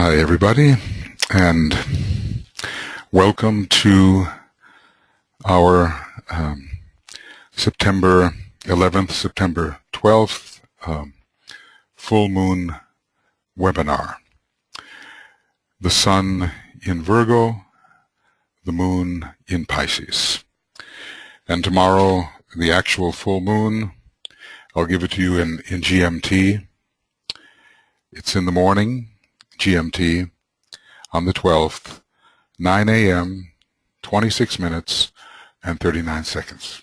Hi everybody, and welcome to our September 11th, September 12th full moon webinar. The sun in Virgo, the moon in Pisces. And tomorrow, the actual full moon, I'll give it to you in GMT. It's in the morning, GMT, on the 12th, 9 a.m., 26 minutes, and 39 seconds.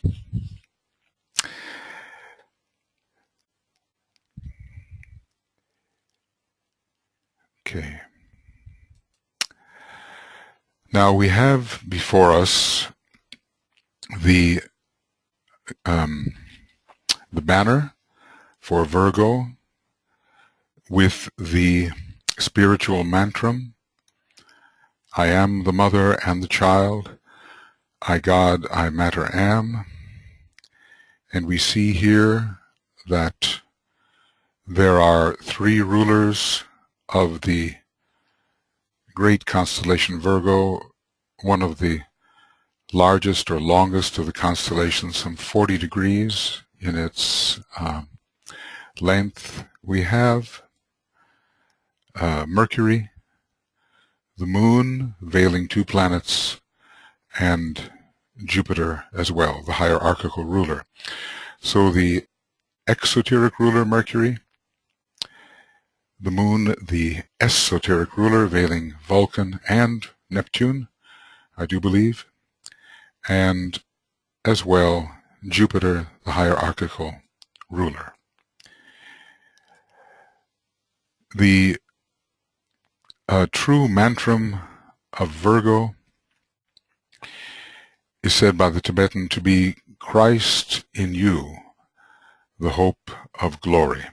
Okay. Now we have before us the banner for Virgo with the spiritual mantram, I am the mother and the child, I God, I matter am. And we see here that there are three rulers of the great constellation Virgo, one of the largest or longest of the constellations, some 40 degrees in its length. We have Mercury, the moon, veiling two planets, and Jupiter as well, the hierarchical ruler. So the exoteric ruler, Mercury, the moon, the esoteric ruler, veiling Vulcan and Neptune, I do believe, and as well Jupiter, the hierarchical ruler. The true mantram of Virgo is said by the Tibetan to be Christ in you, the hope of glory.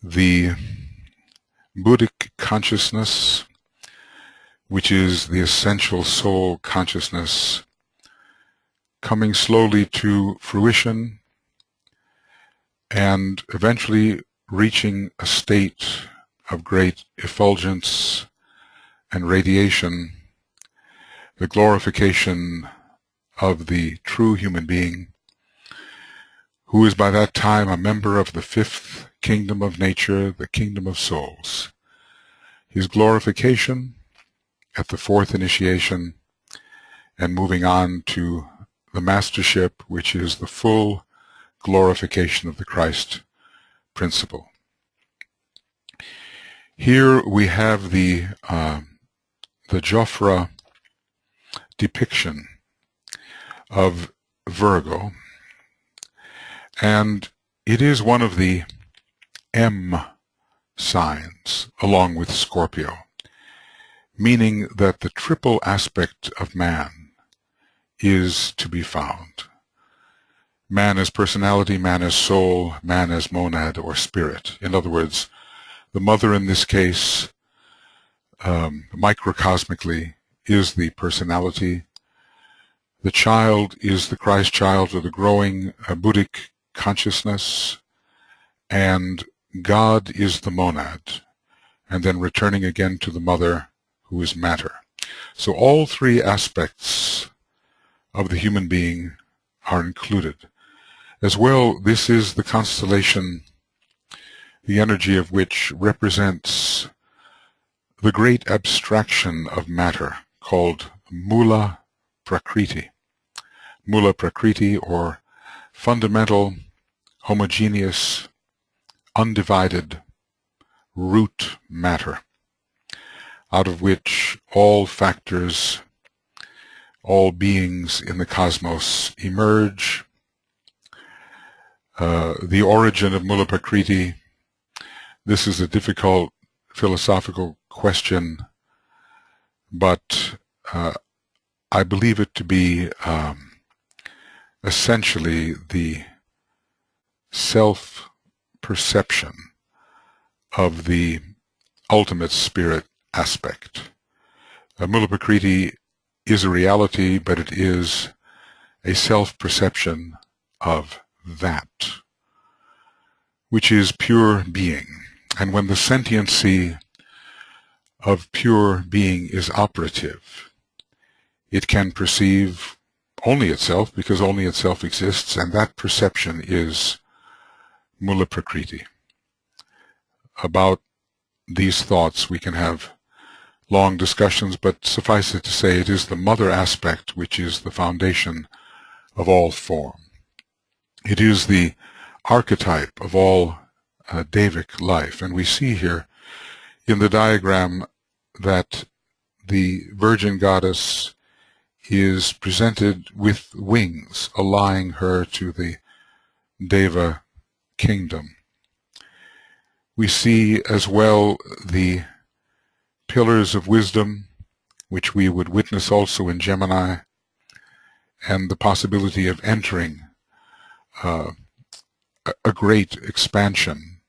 The Buddhic consciousness, which is the essential soul consciousness, coming slowly to fruition and eventually reaching a state of great effulgence and radiation, the glorification of the true human being, who is by that time a member of the fifth kingdom of nature, the kingdom of souls. His glorification at the fourth initiation and moving on to the mastership, which is the full glorification of the Christ principle. Here we have the Jofra depiction of Virgo, and it is one of the M signs along with Scorpio, meaning that the triple aspect of man is to be found. Man as personality, man as soul, man as monad or spirit. In other words, the mother in this case, microcosmically, is the personality. The child is the Christ child, or the growing Buddhic consciousness, and God is the monad, and then returning again to the mother, who is matter. So all three aspects of the human being are included. As well, this is the constellation, the energy of which represents the great abstraction of matter called Mula Prakriti. Mula Prakriti, or fundamental, homogeneous, undivided root matter, out of which all factors, all beings in the cosmos emerge. The origin of Mula Prakriti, this is a difficult philosophical question, but I believe it to be essentially the self-perception of the ultimate spirit aspect. Mula Prakriti is a reality, but it is a self-perception of that, which is pure being. And when the sentiency of pure being is operative. It can perceive only itself because only itself exists, and that perception is Mula Prakriti. About these thoughts we can have long discussions, but suffice it to say it is the mother aspect which is the foundation of all form. It is the archetype of all Devic life, and we see here in the diagram that the Virgin Goddess is presented with wings, allying her to the Deva kingdom. We see as well the pillars of wisdom, which we would witness also in Gemini, and the possibility of entering a great expansion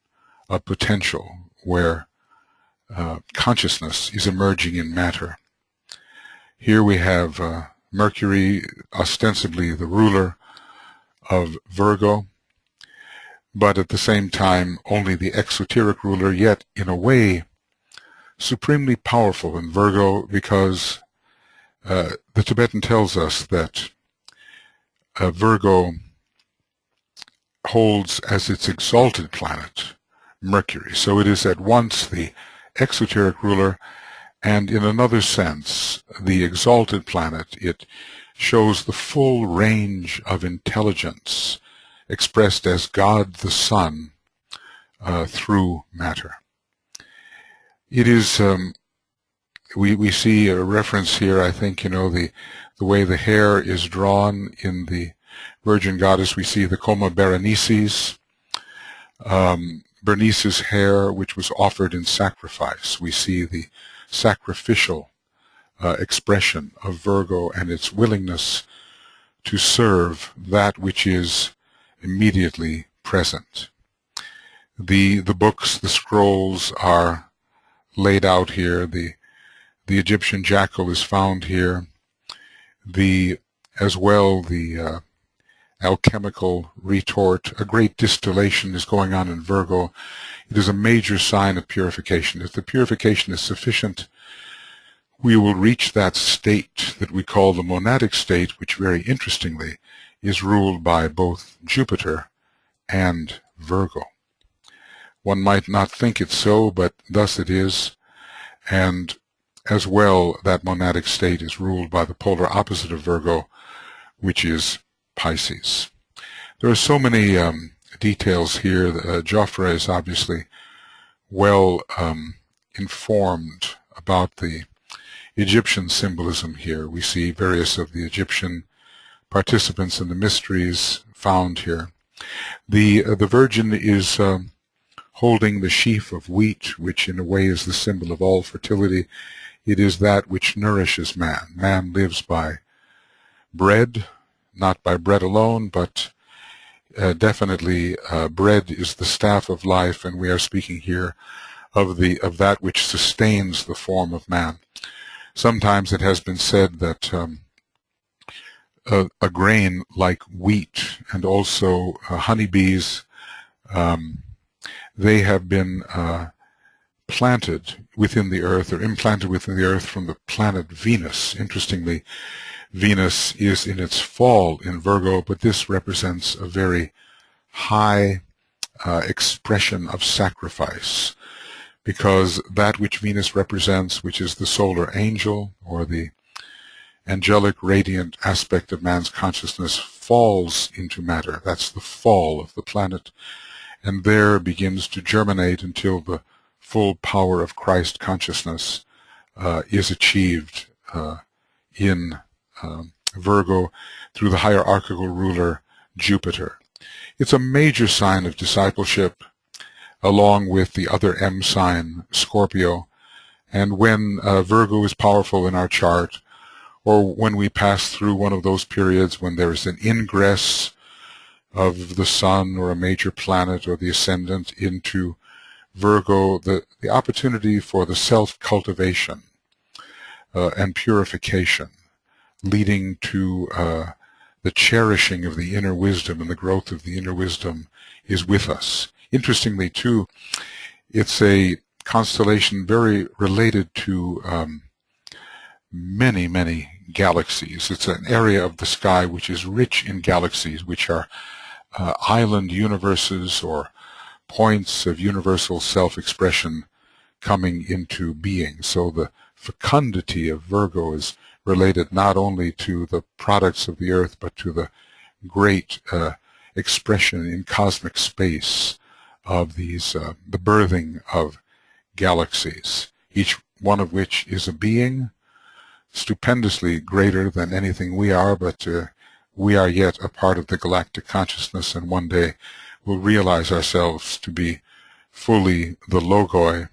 of potential where consciousness is emerging in matter. Here we have Mercury, ostensibly the ruler of Virgo, but at the same time only the exoteric ruler, yet in a way supremely powerful in Virgo, because the Tibetan tells us that Virgo holds as its exalted planet Mercury. So it is at once the exoteric ruler and, in another sense, the exalted planet. It shows the full range of intelligence expressed as God the Son through matter. It is, we see a reference here, I think, the way the hair is drawn in the Virgin Goddess. We see the Coma Berenices, Bernice's hair, which was offered in sacrifice. We see the sacrificial expression of Virgo and its willingness to serve that which is immediately present. The books, the scrolls are laid out here. The Egyptian jackal is found here. As well the alchemical retort, a great distillation is going on in Virgo. It is a major sign of purification. If the purification is sufficient, we will reach that state that we call the monadic state, which very interestingly is ruled by both Jupiter and Virgo. One might not think it so, but thus it is. And as well, that monadic state is ruled by the polar opposite of Virgo, which is Pisces. There are so many details here. Joffre is obviously well informed about the Egyptian symbolism here. We see various of the Egyptian participants in the mysteries found here. The Virgin is holding the sheaf of wheat, which in a way is the symbol of all fertility. It is that which nourishes man. Man lives by bread, not by bread alone, but definitely bread is the staff of life, and we are speaking here of that which sustains the form of man. Sometimes it has been said that a grain like wheat and also honeybees, they have been planted within the earth or implanted within the earth from the planet Venus. Interestingly, Venus is in its fall in Virgo, but this represents a very high expression of sacrifice, because that which Venus represents, which is the solar angel or the angelic radiant aspect of man's consciousness, falls into matter. That's the fall of the planet, and there begins to germinate until the full power of Christ consciousness is achieved in Virgo through the hierarchical ruler Jupiter. It's a major sign of discipleship, along with the other M sign, Scorpio. And when Virgo is powerful in our chart, or when we pass through one of those periods when there is an ingress of the sun or a major planet or the ascendant into Virgo, the opportunity for the self-cultivation and purification, leading to the cherishing of the inner wisdom and the growth of the inner wisdom, is with us. Interestingly, too, it's a constellation very related to many galaxies. It's an area of the sky which is rich in galaxies, which are island universes or points of universal self-expression coming into being. So the fecundity of Virgo is related not only to the products of the earth, but to the great expression in cosmic space of these, the birthing of galaxies, each one of which is a being stupendously greater than anything we are, but we are yet a part of the galactic consciousness, and one day we'll realize ourselves to be fully the logoi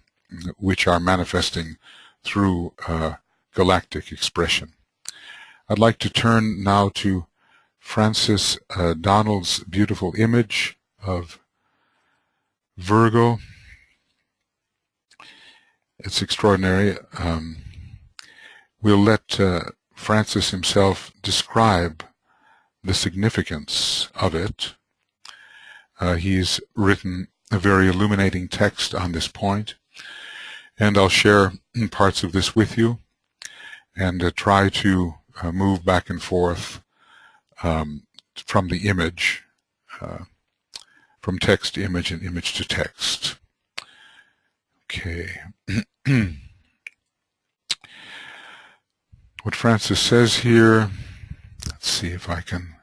which are manifesting through galactic expression. I'd like to turn now to Francis Donald's beautiful image of Virgo. It's extraordinary. We'll let Francis himself describe the significance of it. He's written a very illuminating text on this point, and I'll share parts of this with you and try to move back and forth from the image, from text to image and image to text. Okay. What Francis says here, let's see if I can.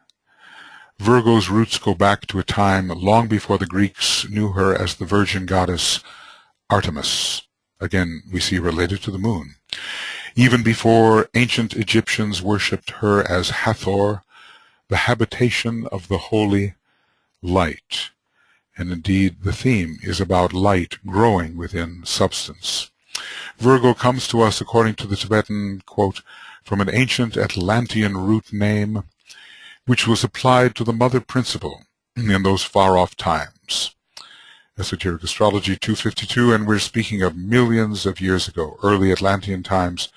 Virgo's roots go back to a time long before the Greeks knew her as the virgin goddess Artemis. Again, we see related to the moon. Even before ancient Egyptians worshipped her as Hathor, the habitation of the holy light. And indeed, the theme is about light growing within substance. Virgo comes to us, according to the Tibetan, quote, from an ancient Atlantean root name, which was applied to the mother principle in those far-off times. Esoteric Astrology 252, and we're speaking of millions of years ago, early Atlantean times,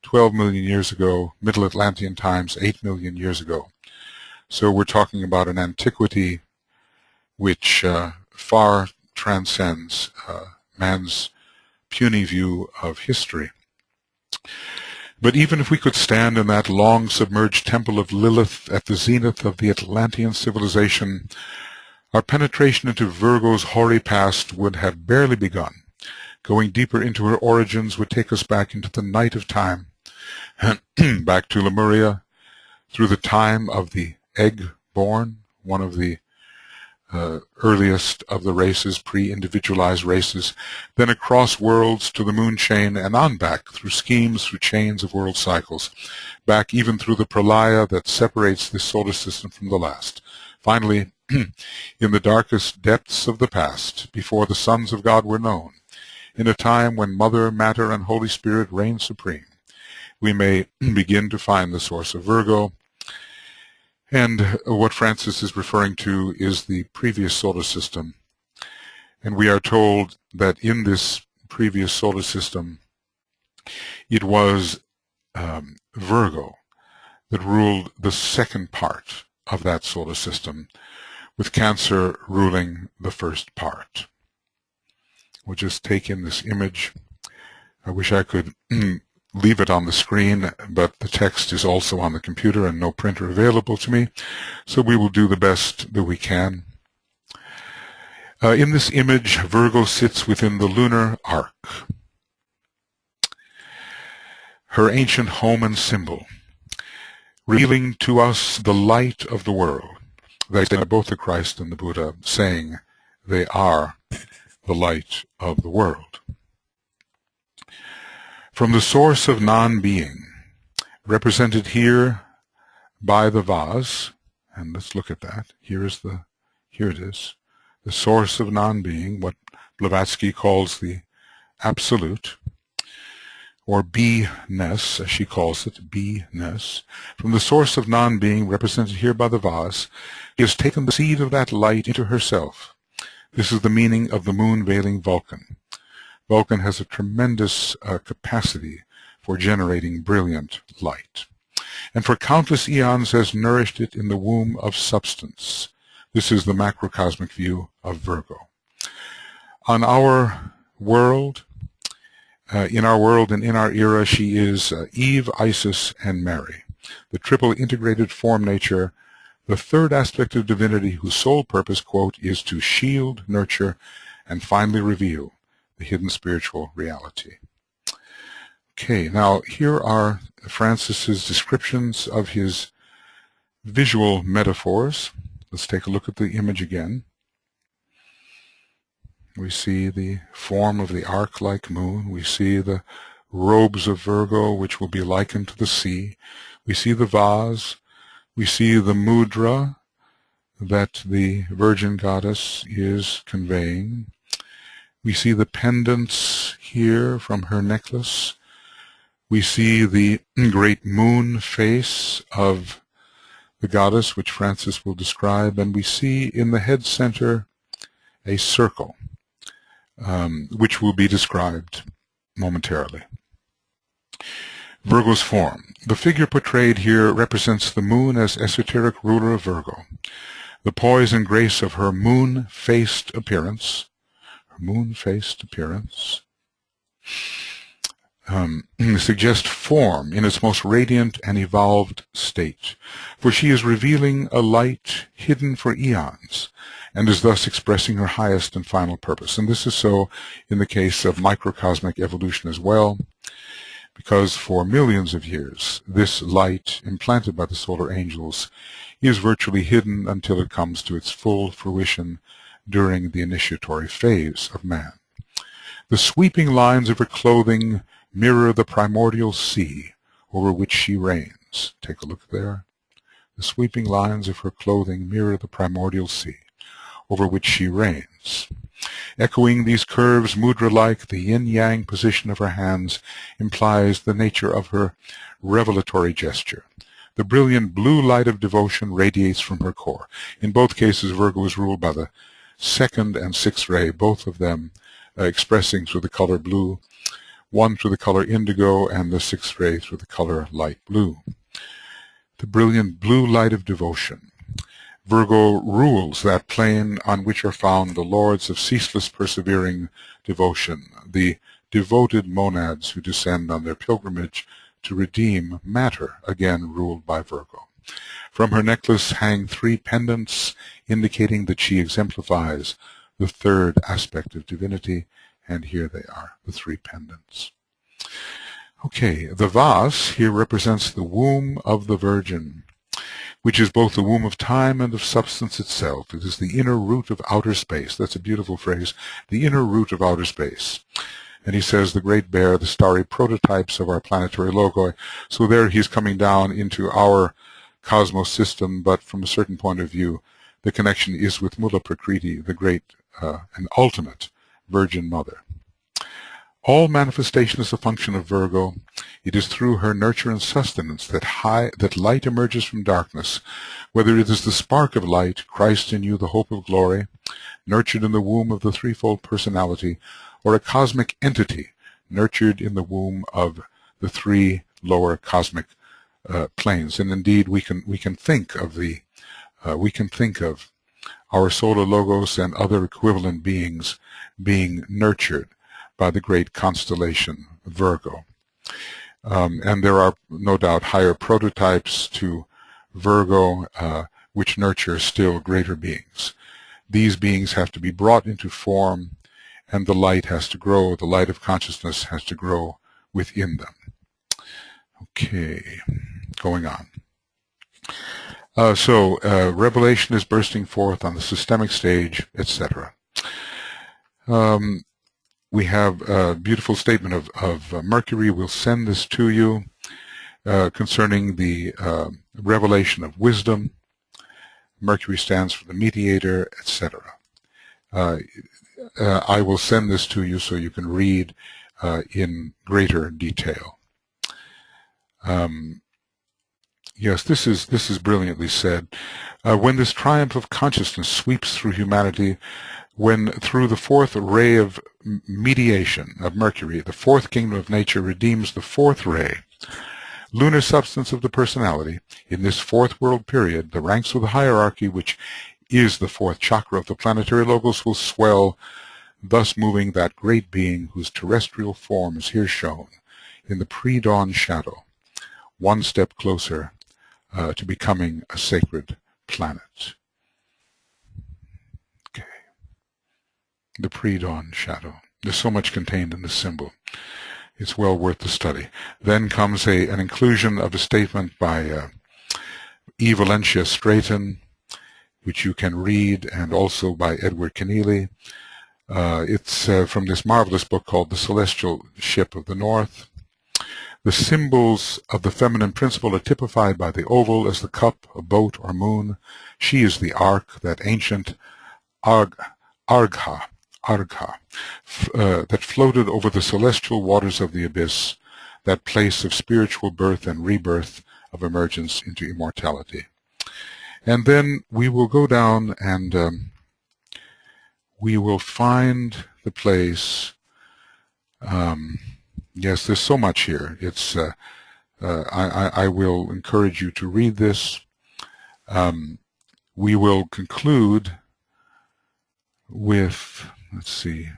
12 million years ago, Middle Atlantean times, 8 million years ago. So we're talking about an antiquity which far transcends man's puny view of history. But even if we could stand in that long submerged temple of Lilith at the zenith of the Atlantean civilization, our penetration into Virgo's hoary past would have barely begun. Going deeper into her origins would take us back into the night of time, back to Lemuria, through the time of the egg-born, one of the earliest of the races, pre-individualized races, then across worlds to the moon chain and on back through schemes, through chains of world cycles, back even through the pralaya that separates this solar system from the last. Finally, in the darkest depths of the past, before the sons of God were known, in a time when Mother, Matter, and Holy Spirit reigned supreme, we may begin to find the source of Virgo. And what Francis is referring to is the previous solar system. And we are told that in this previous solar system, it was Virgo that ruled the second part of that solar system, with Cancer ruling the first part. We'll just take in this image. I wish I could leave it on the screen, but the text is also on the computer and no printer available to me, so we will do the best that we can. In this image, Virgo sits within the lunar arc, her ancient home and symbol, revealing to us the light of the world. That is both the Christ and the Buddha saying they are the light of the world. From the source of non-being, represented here by the vase, and let's look at that. Here it is, the source of non-being, what Blavatsky calls the absolute, or beingness, as she calls it, beingness. From the source of non-being, represented here by the vase, he has taken the seed of that light into herself. This is the meaning of the moon veiling Vulcan. Vulcan has a tremendous capacity for generating brilliant light, and for countless eons has nourished it in the womb of substance. This is the macrocosmic view of Virgo. On our world, In our world and in our era, she is Eve, Isis, and Mary, the triple integrated form nature, the third aspect of divinity whose sole purpose, quote, is to shield, nurture, and finally reveal the hidden spiritual reality. Okay, now here are Francis's descriptions of his visual metaphors. Let's take a look at the image again. We see the form of the arc-like moon. We see the robes of Virgo, which will be likened to the sea. We see the vase. We see the mudra that the Virgin Goddess is conveying. We see the pendants here from her necklace. We see the great moon face of the goddess, which Francis will describe, and we see in the head center a circle, which will be described momentarily. Virgo's form. The figure portrayed here represents the moon as esoteric ruler of Virgo. The poise and grace of her moon-faced appearance, suggest form in its most radiant and evolved state, for she is revealing a light hidden for eons, and is thus expressing her highest and final purpose. And this is so in the case of microcosmic evolution as well, because for millions of years, this light implanted by the solar angels is virtually hidden until it comes to its full fruition during the initiatory phase of man. The sweeping lines of her clothing mirror the primordial sea over which she reigns. Take a look there. The sweeping lines of her clothing mirror the primordial sea over which she reigns. Echoing these curves, mudra-like, the yin-yang position of her hands implies the nature of her revelatory gesture. The brilliant blue light of devotion radiates from her core. In both cases, Virgo is ruled by the second and sixth ray, both of them expressing through the color blue, one through the color indigo, and the sixth ray through the color light blue. The brilliant blue light of devotion. Virgo rules that plane on which are found the lords of ceaseless persevering devotion, the devoted monads who descend on their pilgrimage to redeem matter, again ruled by Virgo. From her necklace hang 3 pendants, indicating that she exemplifies the third aspect of divinity, and here they are, the 3 pendants. Okay, the vase here represents the womb of the Virgin, which is both the womb of time and of substance itself. It is the inner root of outer space. That's a beautiful phrase, the inner root of outer space. And he says the great bear, the starry prototypes of our planetary logoi. So there he's coming down into our cosmos system, but from a certain point of view, the connection is with Mula Prakriti, the great and ultimate Virgin Mother. All manifestation is a function of Virgo. It is through her nurture and sustenance that light emerges from darkness, whether it is the spark of light, Christ in you, the hope of glory, nurtured in the womb of the threefold personality, or a cosmic entity nurtured in the womb of the 3 lower cosmic planes. And indeed, we can think of our solar logos and other equivalent beings being nurtured by the great constellation Virgo. And there are no doubt higher prototypes to Virgo which nurture still greater beings. These beings have to be brought into form, and the light has to grow, the light of consciousness has to grow within them. Okay, going on. So revelation is bursting forth on the systemic stage, etc. We have a beautiful statement of Mercury. We'll send this to you concerning the revelation of wisdom. Mercury stands for the mediator, etc. I will send this to you so you can read in greater detail. Yes, this is brilliantly said. When this triumph of consciousness sweeps through humanity, when through the 4th ray of mediation of Mercury, the 4th kingdom of nature redeems the 4th ray, lunar substance of the personality, in this 4th world period, the ranks of the hierarchy, which is the 4th chakra of the planetary logos, will swell thus moving that great being whose terrestrial form is here shown in the pre-dawn shadow, one step closer to becoming a sacred planet. Okay. The pre-dawn shadow. There's so much contained in this symbol. It's well worth the study. Then comes an inclusion of a statement by E. Valencia Straighten, which you can read, and also by Edward Keneally. It's from this marvelous book called The Celestial Ship of the North. The symbols of the feminine principle are typified by the oval as the cup, a boat, or moon. She is the ark, that ancient argha, that floated over the celestial waters of the abyss, that place of spiritual birth and rebirth, of emergence into immortality. And then we will go down and we will find the place. Yes, there's so much here. It's I will encourage you to read this. We will conclude with, let's see,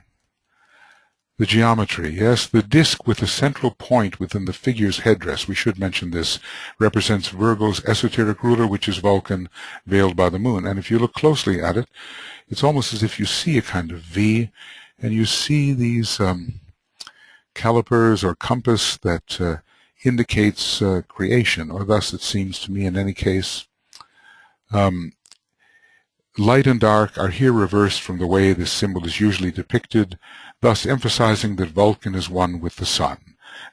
the geometry. Yes, the disk with a central point within the figure's headdress, we should mention this, represents Virgo's esoteric ruler, which is Vulcan, veiled by the moon. And if you look closely at it, it's almost as if you see a kind of V, and you see these calipers or compass that indicates creation, or thus it seems to me in any case. Light and dark are here reversed from the way this symbol is usually depicted, thus emphasizing that Vulcan is one with the sun,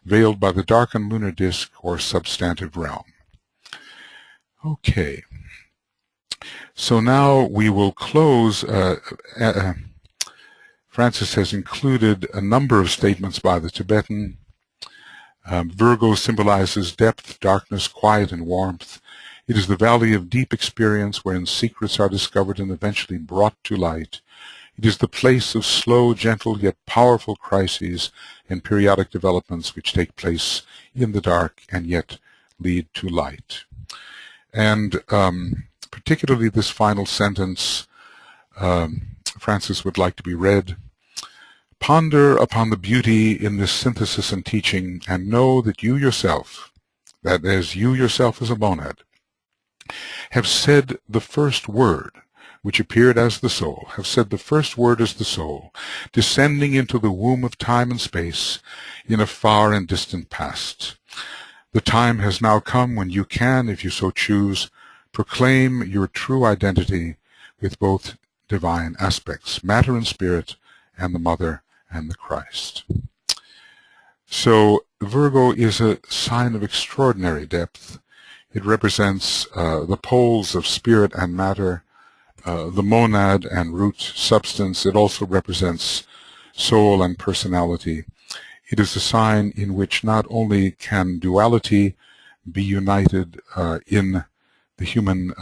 veiled by the darkened lunar disk or substantive realm. Okay. So now we will close. Francis has included a number of statements by the Tibetan. Virgo symbolizes depth, darkness, quiet, and warmth. It is the valley of deep experience wherein secrets are discovered and eventually brought to light. It is the place of slow, gentle, yet powerful crises and periodic developments which take place in the dark and yet lead to light. And particularly this final sentence, Francis would like to be read. Ponder upon the beauty in this synthesis and teaching, and know that you yourself, that is, you yourself as a monad, have said the first word, which appeared as the soul, have said the first word as the soul, descending into the womb of time and space in a far and distant past. The time has now come when you can, if you so choose, proclaim your true identity with both divine aspects, matter and spirit, and the Mother and the Christ. So Virgo is a sign of extraordinary depth. It represents the poles of spirit and matter, the monad and root substance. It also represents soul and personality. It is a sign in which not only can duality be united in the human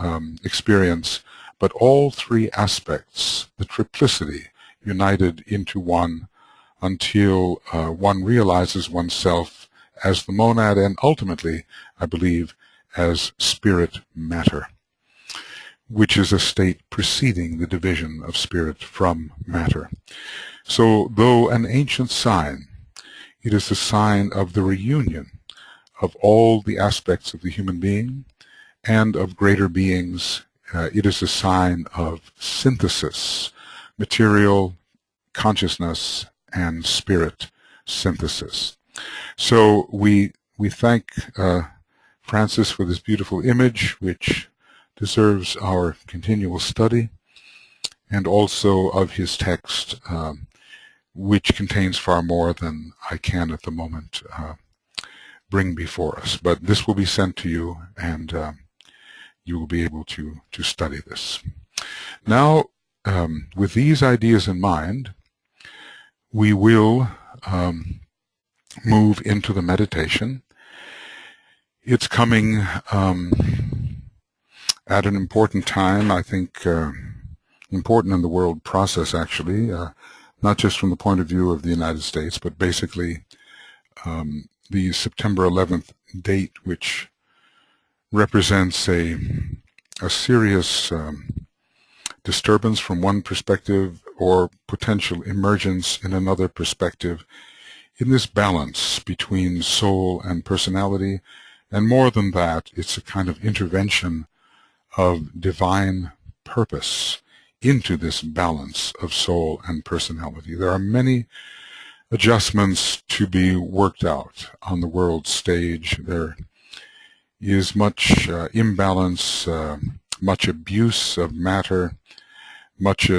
experience, but all three aspects, the triplicity, united into one until one realizes oneself as the monad and ultimately, I believe, as spirit matter, which is a state preceding the division of spirit from matter. So, though an ancient sign, it is the sign of the reunion of all the aspects of the human being and of greater beings. It is a sign of synthesis, material, consciousness, and spirit synthesis. So we thank Francis for this beautiful image, which deserves our continual study, and also of his text, which contains far more than I can at the moment bring before us. But this will be sent to you, and you will be able to study this. Now, with these ideas in mind, we will move into the meditation. It's coming at an important time, I think, important in the world process, actually, not just from the point of view of the United States, but basically the September 11th date, which represents a serious disturbance from one perspective, or potential emergence in another perspective, in this balance between soul and personality. And more than that, it's a kind of intervention of divine purpose into this balance of soul and personality. There are many adjustments to be worked out on the world stage. There is much imbalance, much abuse of matter, much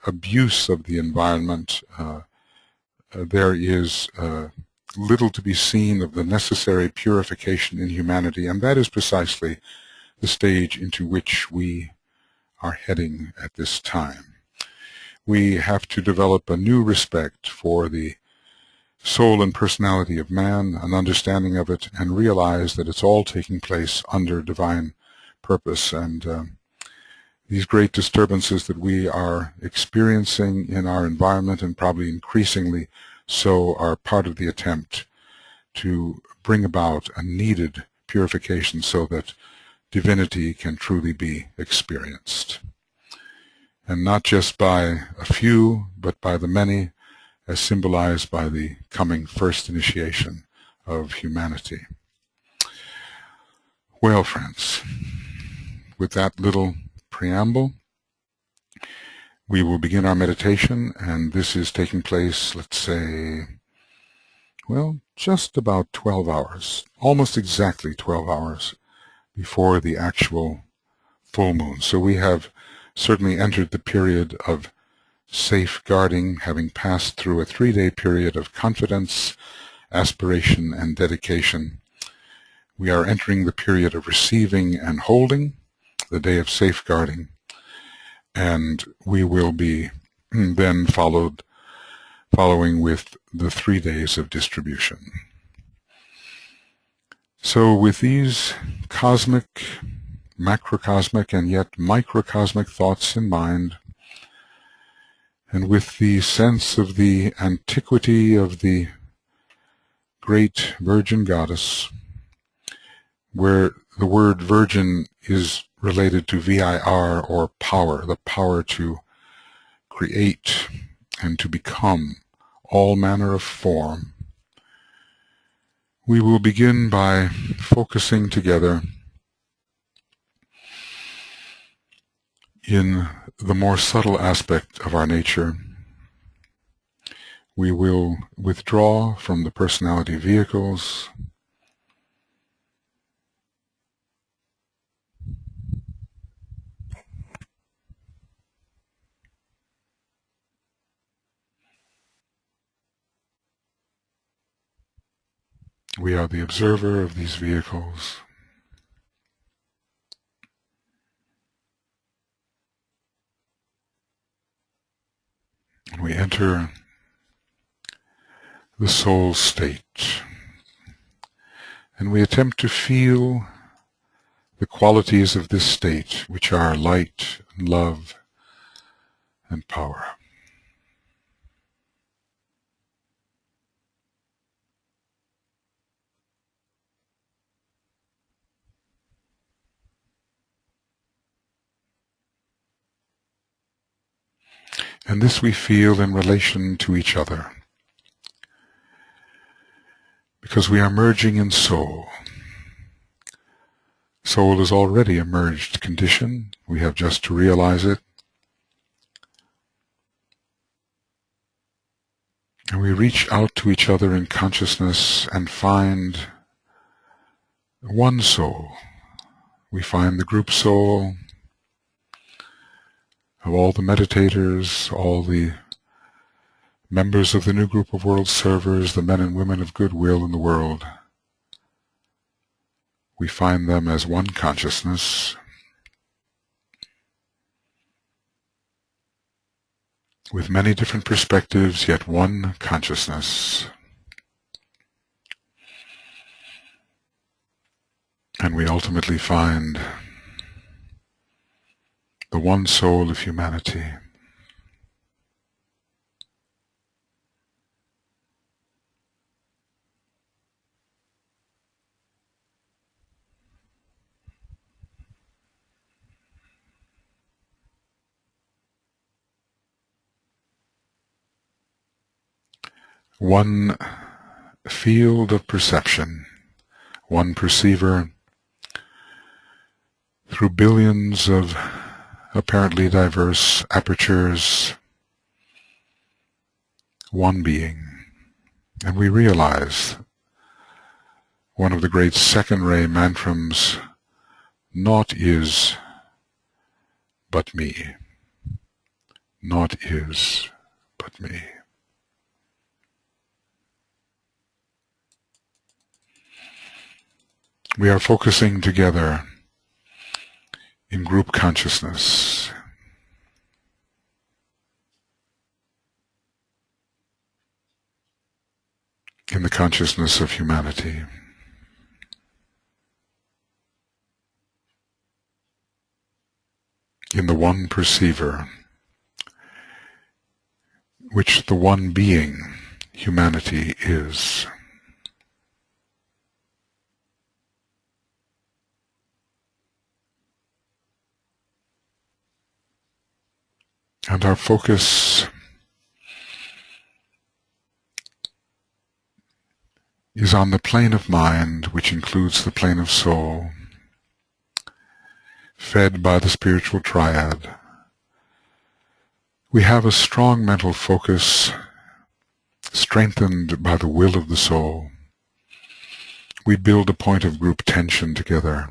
abuse of the environment. There is little to be seen of the necessary purification in humanity, and that is precisely the stage into which we are heading at this time. We have to develop a new respect for the soul and personality of man, an understanding of it, and realize that it's all taking place under divine purpose. And these great disturbances that we are experiencing in our environment, and probably increasingly so, are part of the attempt to bring about a needed purification so that divinity can truly be experienced. And not just by a few, but by the many, as symbolized by the coming first initiation of humanity. Well, friends, with that little preamble, we will begin our meditation, and this is taking place, let's say, well, just about 12 hours, almost exactly 12 hours before the actual full moon. So we have certainly entered the period of safeguarding, having passed through a 3-day period of confidence, aspiration, and dedication. We are entering the period of receiving and holding, the day of safeguarding, and we will be then following with the 3 days of distribution. So with these cosmic, macrocosmic, and yet microcosmic thoughts in mind, and with the sense of the antiquity of the great Virgin Goddess, where the word virgin is related to vir, or power, the power to create and to become all manner of form, we will begin by focusing together in the more subtle aspect of our nature. We will withdraw from the personality vehicles. We are the observer of these vehicles. We enter the soul state, and we attempt to feel the qualities of this state, which are light, love, and power. And this we feel in relation to each other, because we are merging in soul. Soul is already a merged condition. We have just to realize it. And we reach out to each other in consciousness and find one soul. We find the group soul of all the meditators, all the members of the new group of world servers, the men and women of goodwill in the world. We find them as one consciousness, with many different perspectives, yet one consciousness. And we ultimately find the one soul of humanity. one field of perception, one perceiver, through billions of apparently diverse apertures, one being. And we realize one of the great second ray mantrams, naught is but me. Naught is but me. We are focusing together in group consciousness. In the consciousness of humanity. In the one perceiver, which the one being, humanity, is. And our focus is on the plane of mind, which includes the plane of soul, fed by the spiritual triad. We have a strong mental focus, strengthened by the will of the soul. We build a point of group tension together.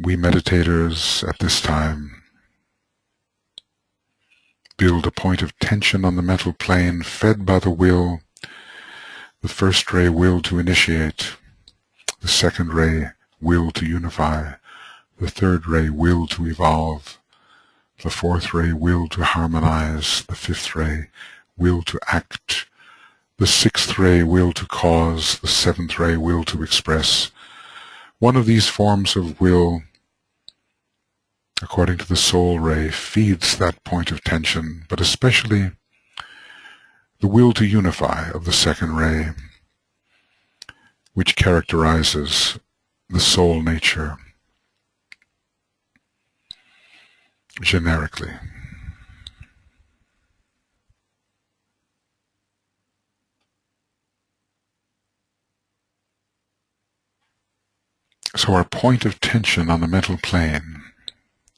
We meditators at this time build a point of tension on the mental plane, fed by the will, the first ray will to initiate, the second ray will to unify, the third ray will to evolve, the fourth ray will to harmonize, the fifth ray will to act, the sixth ray will to cause, the seventh ray will to express. One of these forms of will, according to the soul ray, feeds that point of tension, but especially the will to unify of the second ray, which characterizes the soul nature generically. So our point of tension on the mental plane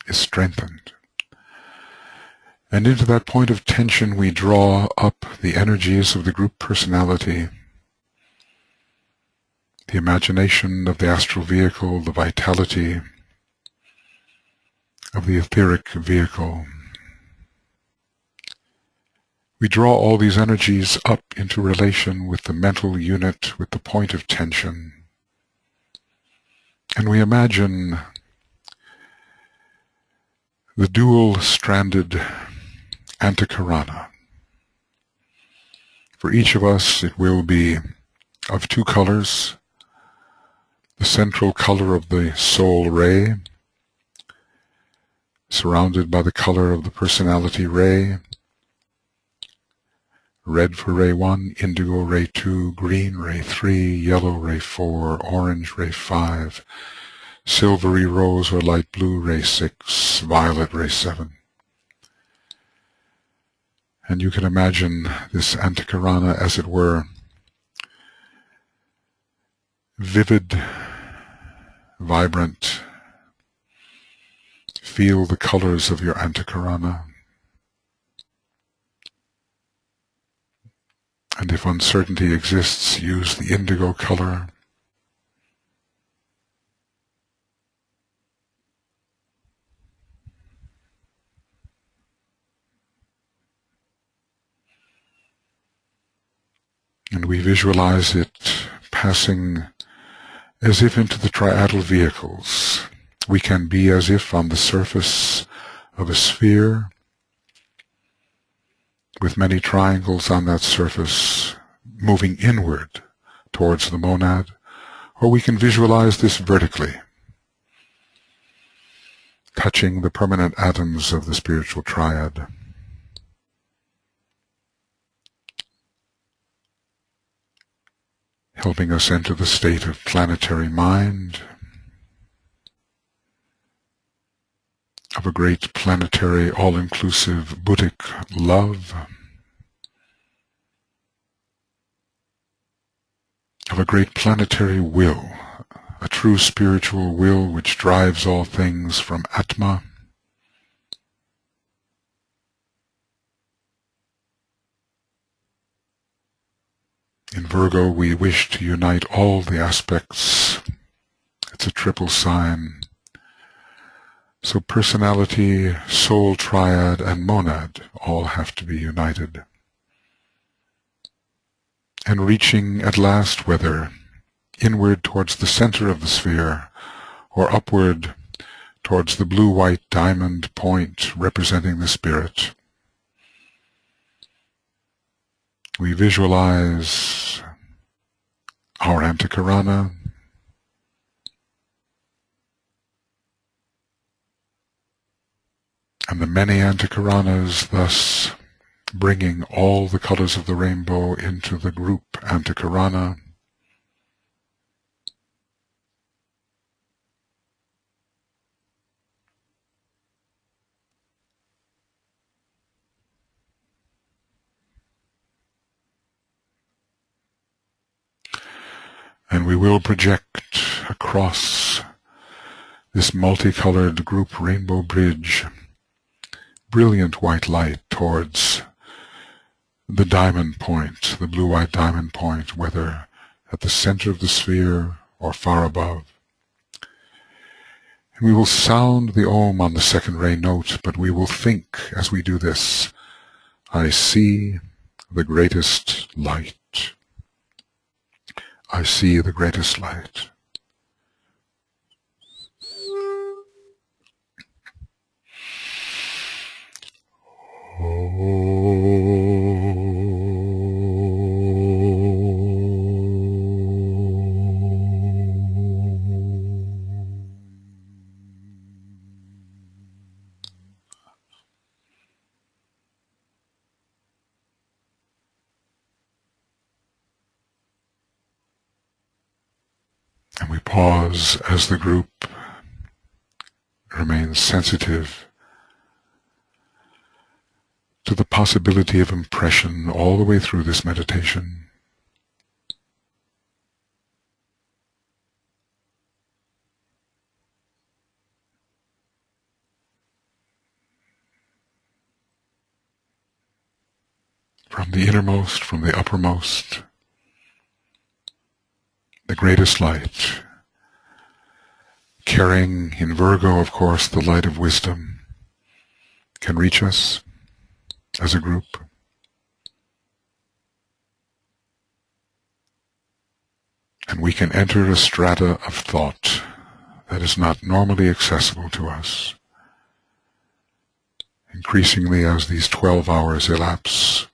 is strengthened. And into that point of tension we draw up the energies of the group personality, the imagination of the astral vehicle, the vitality of the etheric vehicle. We draw all these energies up into relation with the mental unit, with the point of tension. And we imagine the dual-stranded antakarana. For each of us it will be of two colors, the central color of the soul ray, surrounded by the color of the personality ray, red for ray 1, indigo ray 2, green ray 3, yellow ray 4, orange ray 5, silvery rose or light blue ray 6, violet ray 7. And you can imagine this antakarana, as it were, vivid, vibrant. Feel the colors of your antakarana. And if uncertainty exists, use the indigo color. And we visualize it passing as if into the triadal vehicles. We can be as if on the surface of a sphere with many triangles on that surface moving inward towards the monad, or we can visualize this vertically, touching the permanent atoms of the spiritual triad. Helping us enter the state of planetary mind, of a great planetary, all-inclusive Buddhic love, of a great planetary will, a true spiritual will which drives all things from Atma. In Virgo, we wish to unite all the aspects. It's a triple sign. So personality, soul triad, and monad all have to be united. And reaching at last, whether inward towards the center of the sphere or upward towards the blue-white diamond point representing the spirit, we visualize our Antakarana, and the many Antakaranas, thus bringing all the colors of the rainbow into the group Antakarana. And we will project across this multicolored group rainbow bridge brilliant white light towards the diamond point, the blue-white diamond point, whether at the center of the sphere or far above. And we will sound the Om on the second ray note, but we will think as we do this, I see the greatest light. I see the greatest light. And we pause as the group remains sensitive to the possibility of impression all the way through this meditation. From the innermost, from the uppermost, the greatest light, carrying in Virgo, of course, the light of wisdom, can reach us as a group. And we can enter a strata of thought that is not normally accessible to us. Increasingly, as these 12 hours elapse,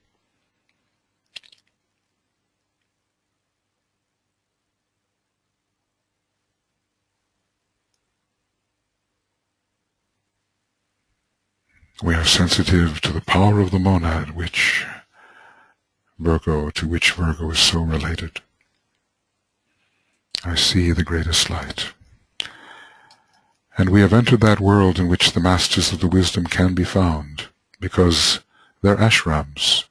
we are sensitive to the power of the monad, to which Virgo is so related. I see the greatest light. And we have entered that world in which the masters of the wisdom can be found, because their ashrams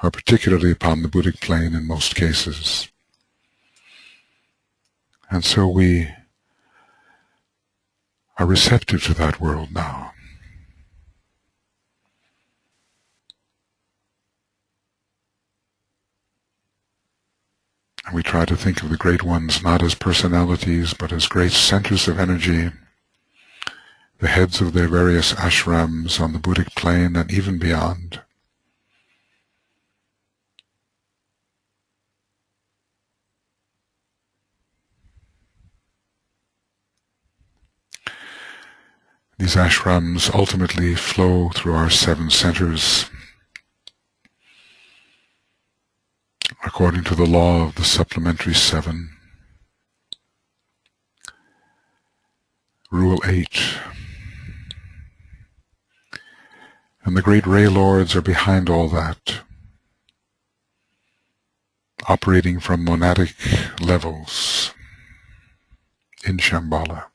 are particularly upon the Buddhic plane in most cases. And so we are receptive to that world now. And we try to think of the great ones not as personalities, but as great centers of energy, the heads of their various ashrams on the Buddhic plane and even beyond. These ashrams ultimately flow through our 7 centers, according to the law of the supplementary 7. Rule 8. And the great Ray Lords are behind all that, operating from monadic levels in Shambhala.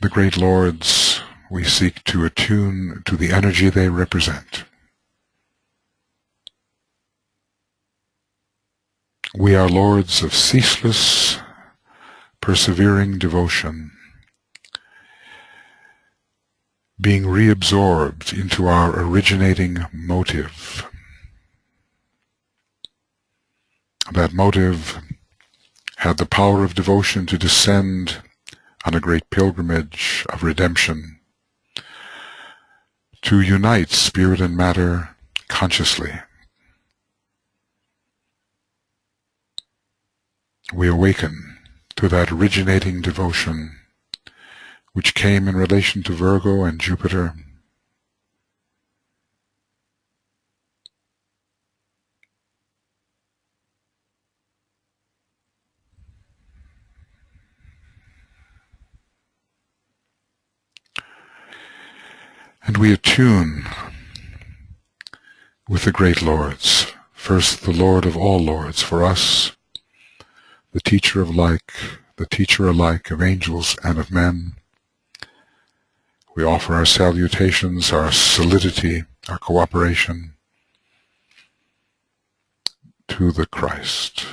The great Lords, we seek to attune to the energy they represent. We are lords of ceaseless, persevering devotion, being reabsorbed into our originating motive. That motive had the power of devotion to descend on a great pilgrimage of redemption, to unite spirit and matter consciously. We awaken to that originating devotion which came in relation to Virgo and Jupiter. And we attune with the great lords. First, the Lord of all lords, for us, the teacher alike of angels and of men. We offer our salutations, our solidity, our cooperation to the Christ.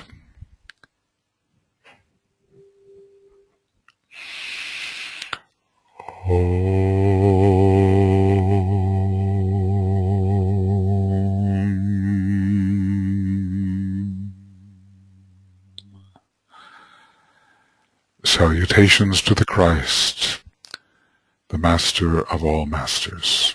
Salutations to the Christ, the Master of all Masters.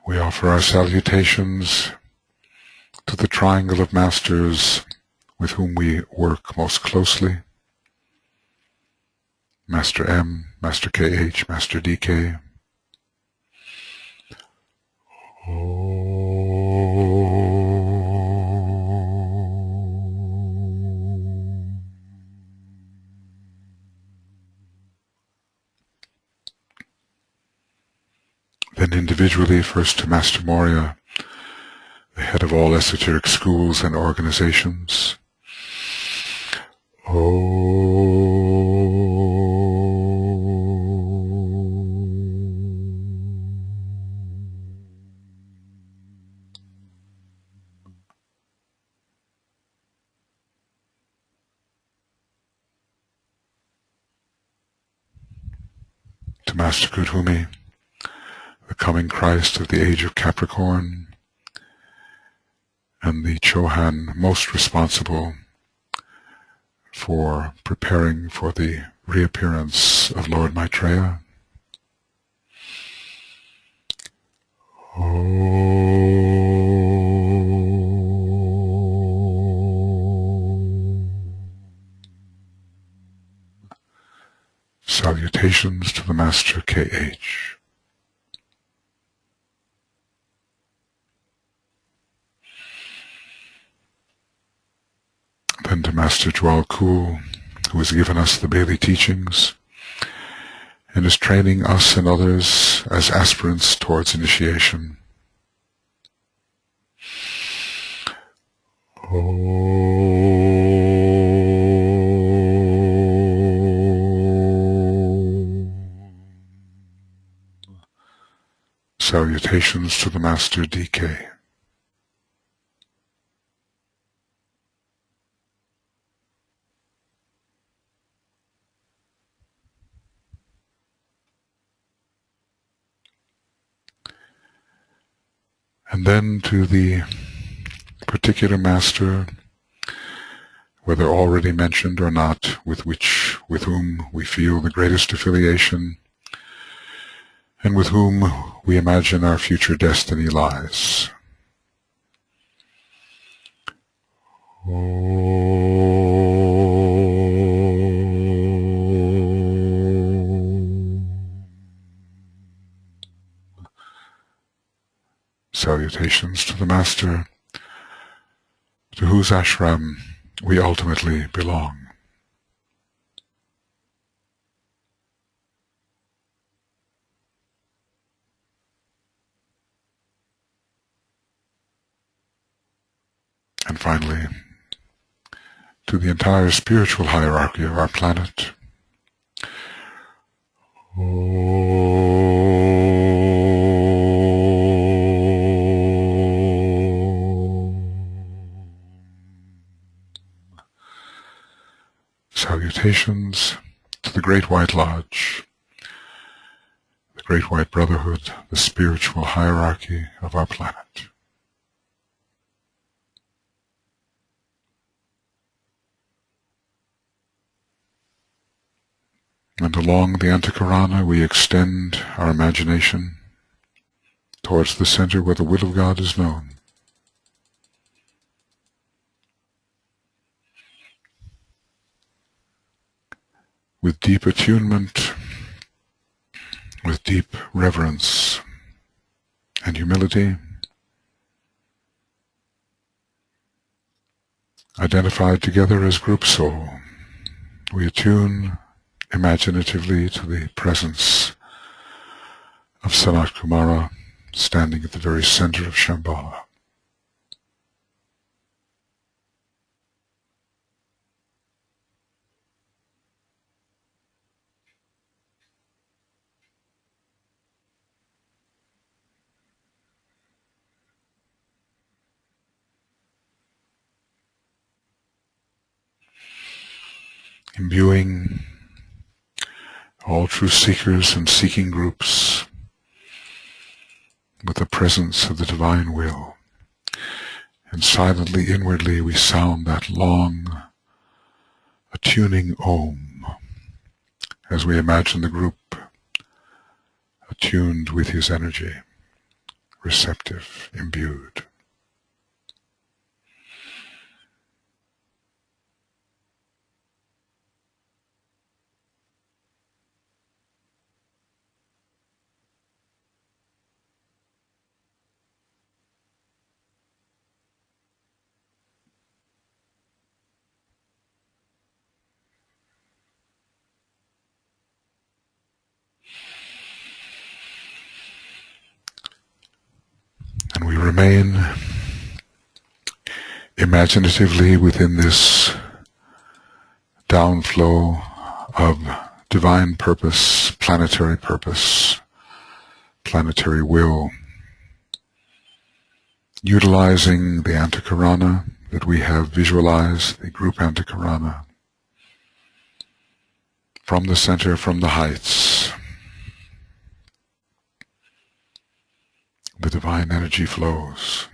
We offer our salutations to the triangle of masters with whom we work most closely. Master M, Master KH, Master DK. Then individually, first to Master Moria, the head of all esoteric schools and organizations. To Master Kuthumi, the coming Christ of the age of Capricorn, and the Chohan most responsible for preparing for the reappearance of Lord Maitreya. Salutations to the Master KH. Then to Master Djwal Khul, who has given us the Bailey teachings and is training us and others as aspirants towards initiation. Salutations to the Master DK. And then to the particular master, whether already mentioned or not, with whom we feel the greatest affiliation, and with whom we imagine our future destiny lies. Salutations to the Master, to whose ashram we ultimately belong. And finally, to the entire spiritual hierarchy of our planet. Salutations to the Great White Lodge, the Great White Brotherhood, the spiritual hierarchy of our planet. And along the Antakarana we extend our imagination towards the center where the will of God is known. With deep attunement, with deep reverence and humility, identified together as group soul, we attune imaginatively to the presence of Sanat Kumara standing at the very center of Shambhala. Imbuing all true seekers and seeking groups with the presence of the divine will. And silently, inwardly, we sound that long, attuning Om as we imagine the group attuned with his energy, receptive, imbued. And we remain imaginatively within this downflow of divine purpose, planetary will, utilizing the Antakarana that we have visualized, the group Antakarana, from the center, from the heights. The divine energy flows.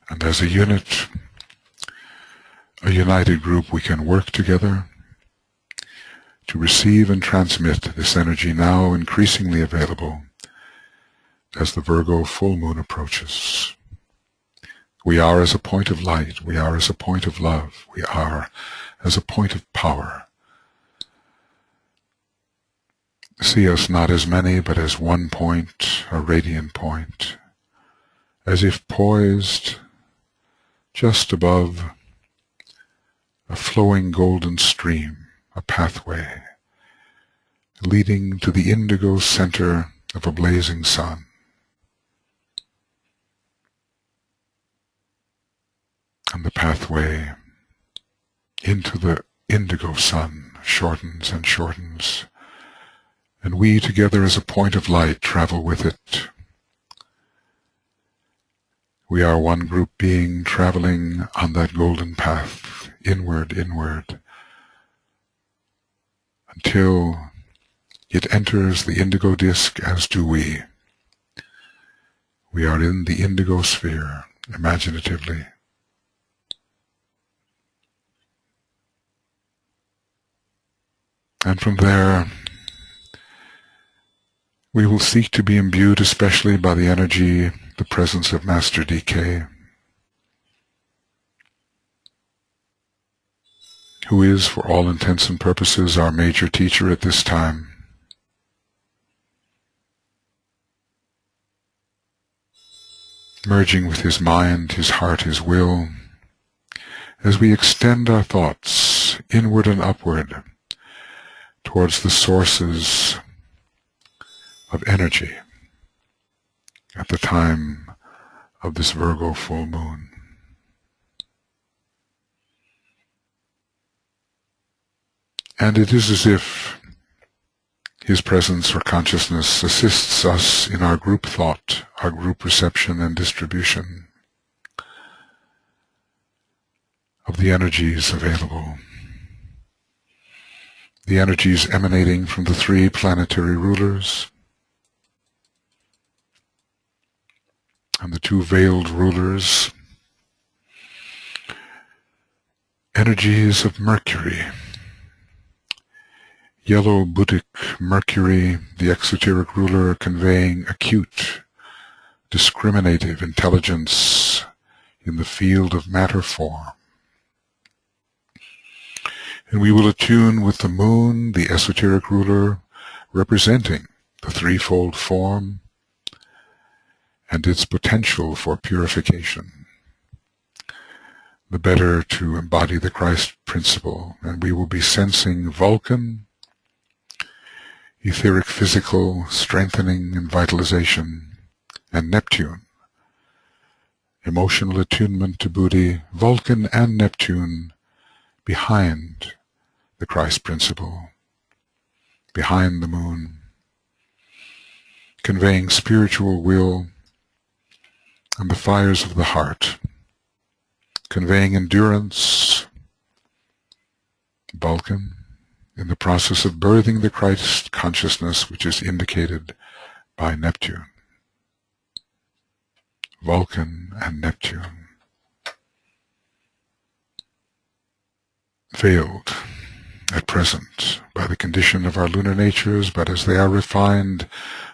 And as a unit, a united group, we can work together to receive and transmit this energy now increasingly available as the Virgo full moon approaches. We are as a point of light, we are as a point of love, we are as a point of power. See us not as many, but as one point, a radiant point, as if poised just above a flowing golden stream, a pathway leading to the indigo center of a blazing sun. And the pathway into the indigo sun shortens and shortens, and we together as a point of light travel with it. We are one group being traveling on that golden path, inward, until it enters the indigo disk, as do we. We are in the indigo sphere, imaginatively. And from there, we will seek to be imbued especially by the energy, the presence of Master DK, who is, for all intents and purposes, our major teacher at this time. Merging with his mind, his heart, his will, as we extend our thoughts inward and upward towards the sources of energy at the time of this Virgo full moon. And it is as if his presence or consciousness assists us in our group thought, our group reception and distribution of the energies available. The energies emanating from the three planetary rulers and the two veiled rulers, energies of Mercury. Yellow Buddhic Mercury, the exoteric ruler, conveying acute, discriminative intelligence in the field of matter form. And we will attune with the moon, the esoteric ruler, representing the threefold form and its potential for purification, the better to embody the Christ principle. And we will be sensing Vulcan, etheric physical strengthening and vitalization, and Neptune, emotional attunement to Buddhi, Vulcan and Neptune behind the Christ principle, behind the moon, conveying spiritual will and the fires of the heart, conveying endurance, Vulcan, in the process of birthing the Christ consciousness, which is indicated by Neptune. Vulcan and Neptune. Veiled at present by the condition of our lunar natures, but as they are refined,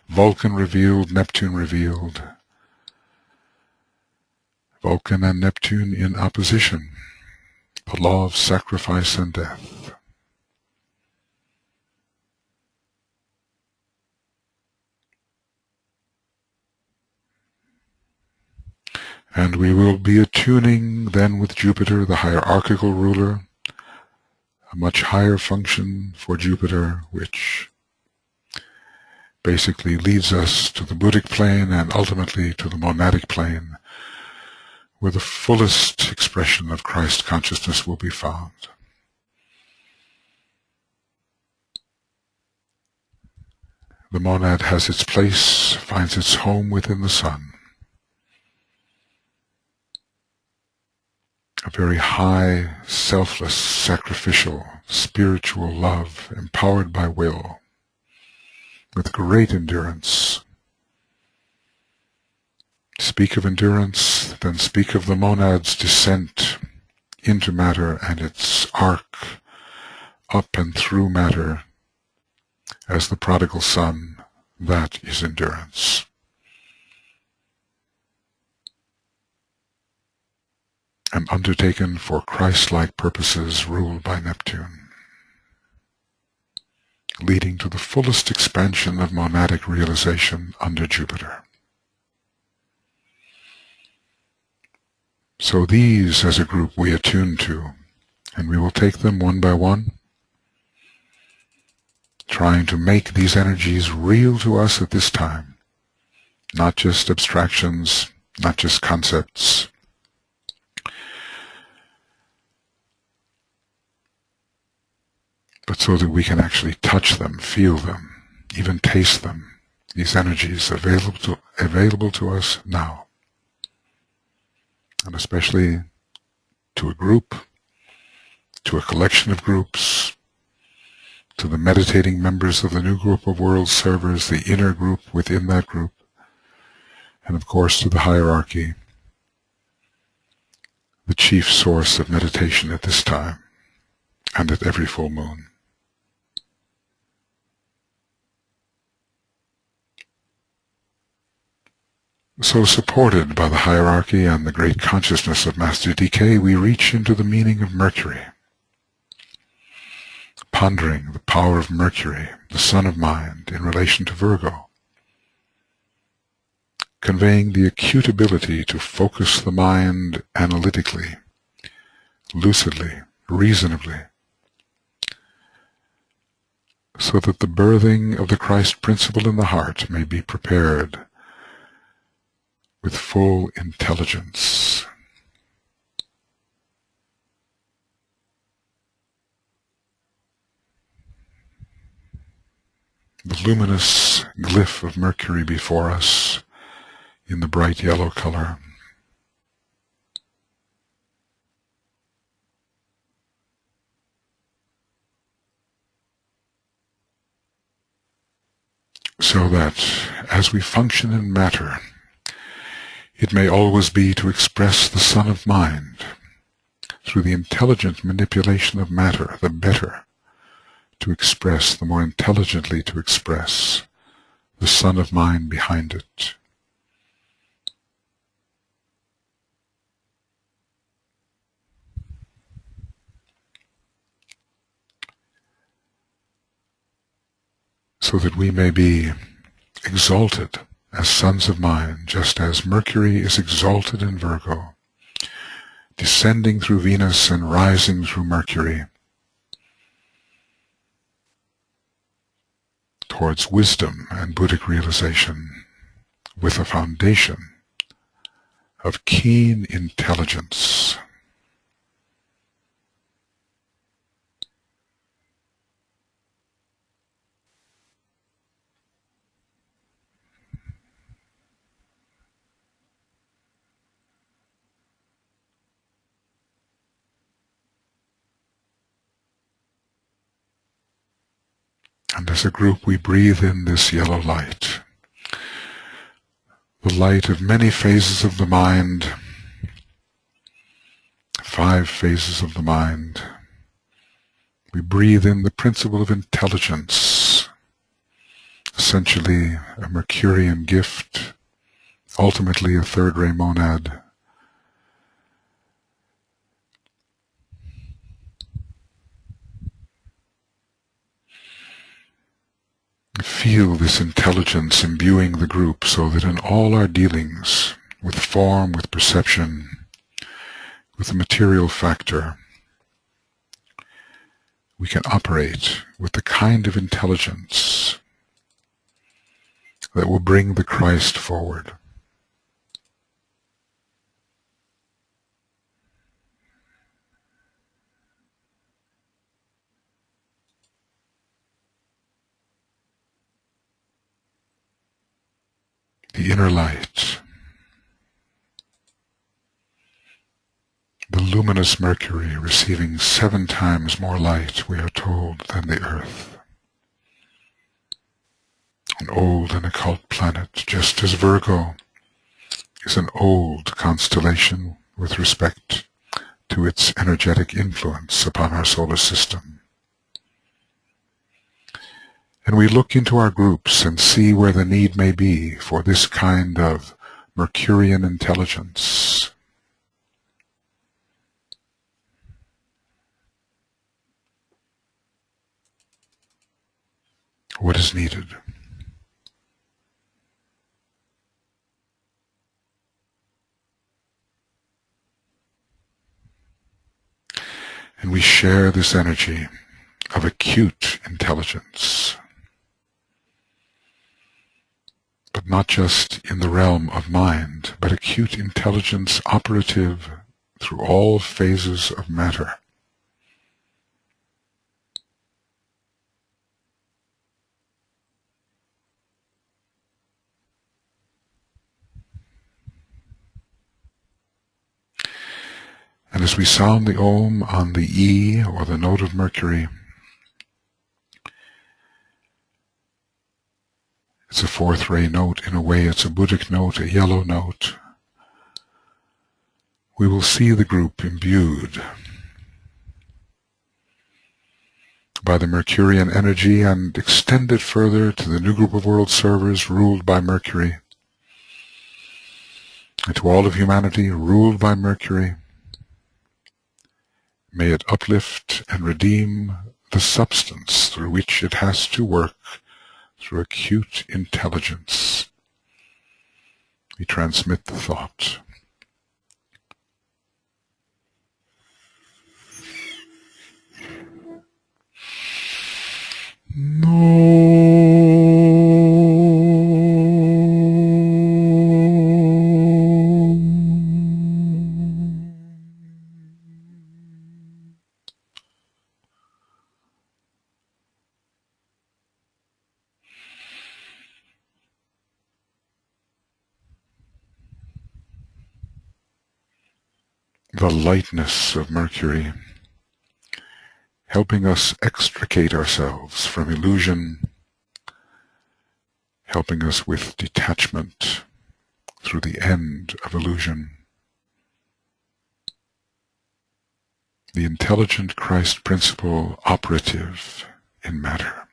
Vulcan revealed, Neptune revealed. Vulcan and Neptune in opposition, the law of sacrifice and death. And we will be attuning then with Jupiter, the hierarchical ruler, a much higher function for Jupiter, which basically leads us to the Buddhic plane and ultimately to the monadic plane, where the fullest expression of Christ consciousness will be found. The monad has its place, finds its home within the sun. A very high, selfless, sacrificial, spiritual love, empowered by will, with great endurance. Speak of endurance, then speak of the monad's descent into matter and its arc up and through matter as the prodigal son. That is endurance. And undertaken for Christ-like purposes ruled by Neptune, leading to the fullest expansion of monadic realization under Jupiter. So these, as a group, we attune to, and we will take them one by one, trying to make these energies real to us at this time, not just abstractions, not just concepts, but so that we can actually touch them, feel them, even taste them, these energies available to us now. And especially to a group, to a collection of groups, to the meditating members of the new group of world servers, the inner group within that group, and of course to the hierarchy, the chief source of meditation at this time and at every full moon. So supported by the hierarchy and the great consciousness of Master DK, we reach into the meaning of Mercury, pondering the power of Mercury, the sun of mind, in relation to Virgo, conveying the acute ability to focus the mind analytically, lucidly, reasonably, so that the birthing of the Christ principle in the heart may be prepared with full intelligence. The luminous glyph of Mercury before us in the bright yellow color. So that as we function in matter, it may always be to express the Son of Mind through the intelligent manipulation of matter, the better to express, the more intelligently to express the Son of Mind behind it. So that we may be exalted as sons of mind, just as Mercury is exalted in Virgo, descending through Venus and rising through Mercury towards wisdom and Buddhic realization with a foundation of keen intelligence. And as a group we breathe in this yellow light, the light of many phases of the mind, 5 phases of the mind. We breathe in the principle of intelligence, essentially a Mercurian gift, ultimately a third ray monad. Feel this intelligence imbuing the group so that in all our dealings with form, with perception, with the material factor, we can operate with the kind of intelligence that will bring the Christ forward. The inner light, the luminous Mercury receiving 7 times more light, we are told, than the Earth. An old and occult planet, just as Virgo is an old constellation with respect to its energetic influence upon our solar system. And we look into our groups and see where the need may be for this kind of Mercurian intelligence. What is needed? And we share this energy of acute intelligence, but not just in the realm of mind, but acute intelligence operative through all phases of matter. And as we sound the Om on the E, or the note of Mercury, it's a 4th ray note. In a way, it's a Buddhic note, a yellow note. We will see the group imbued by the Mercurian energy and extended further to the new group of world servers ruled by Mercury, and to all of humanity ruled by Mercury. May it uplift and redeem the substance through which it has to work through acute intelligence. We transmit the thought. No. the lightness of Mercury, helping us extricate ourselves from illusion, helping us with detachment through the end of illusion. The intelligent Christ principle operative in matter.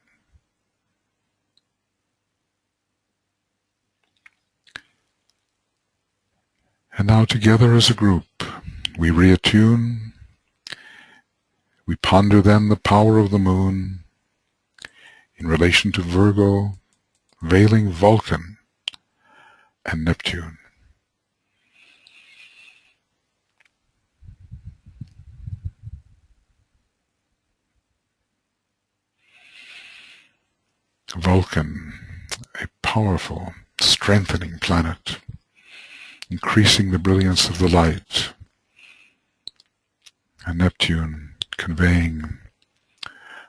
And now together as a group, we reattune, we ponder then the power of the moon in relation to Virgo, veiling Vulcan and Neptune. Vulcan, a powerful, strengthening planet, increasing the brilliance of the light, and Neptune conveying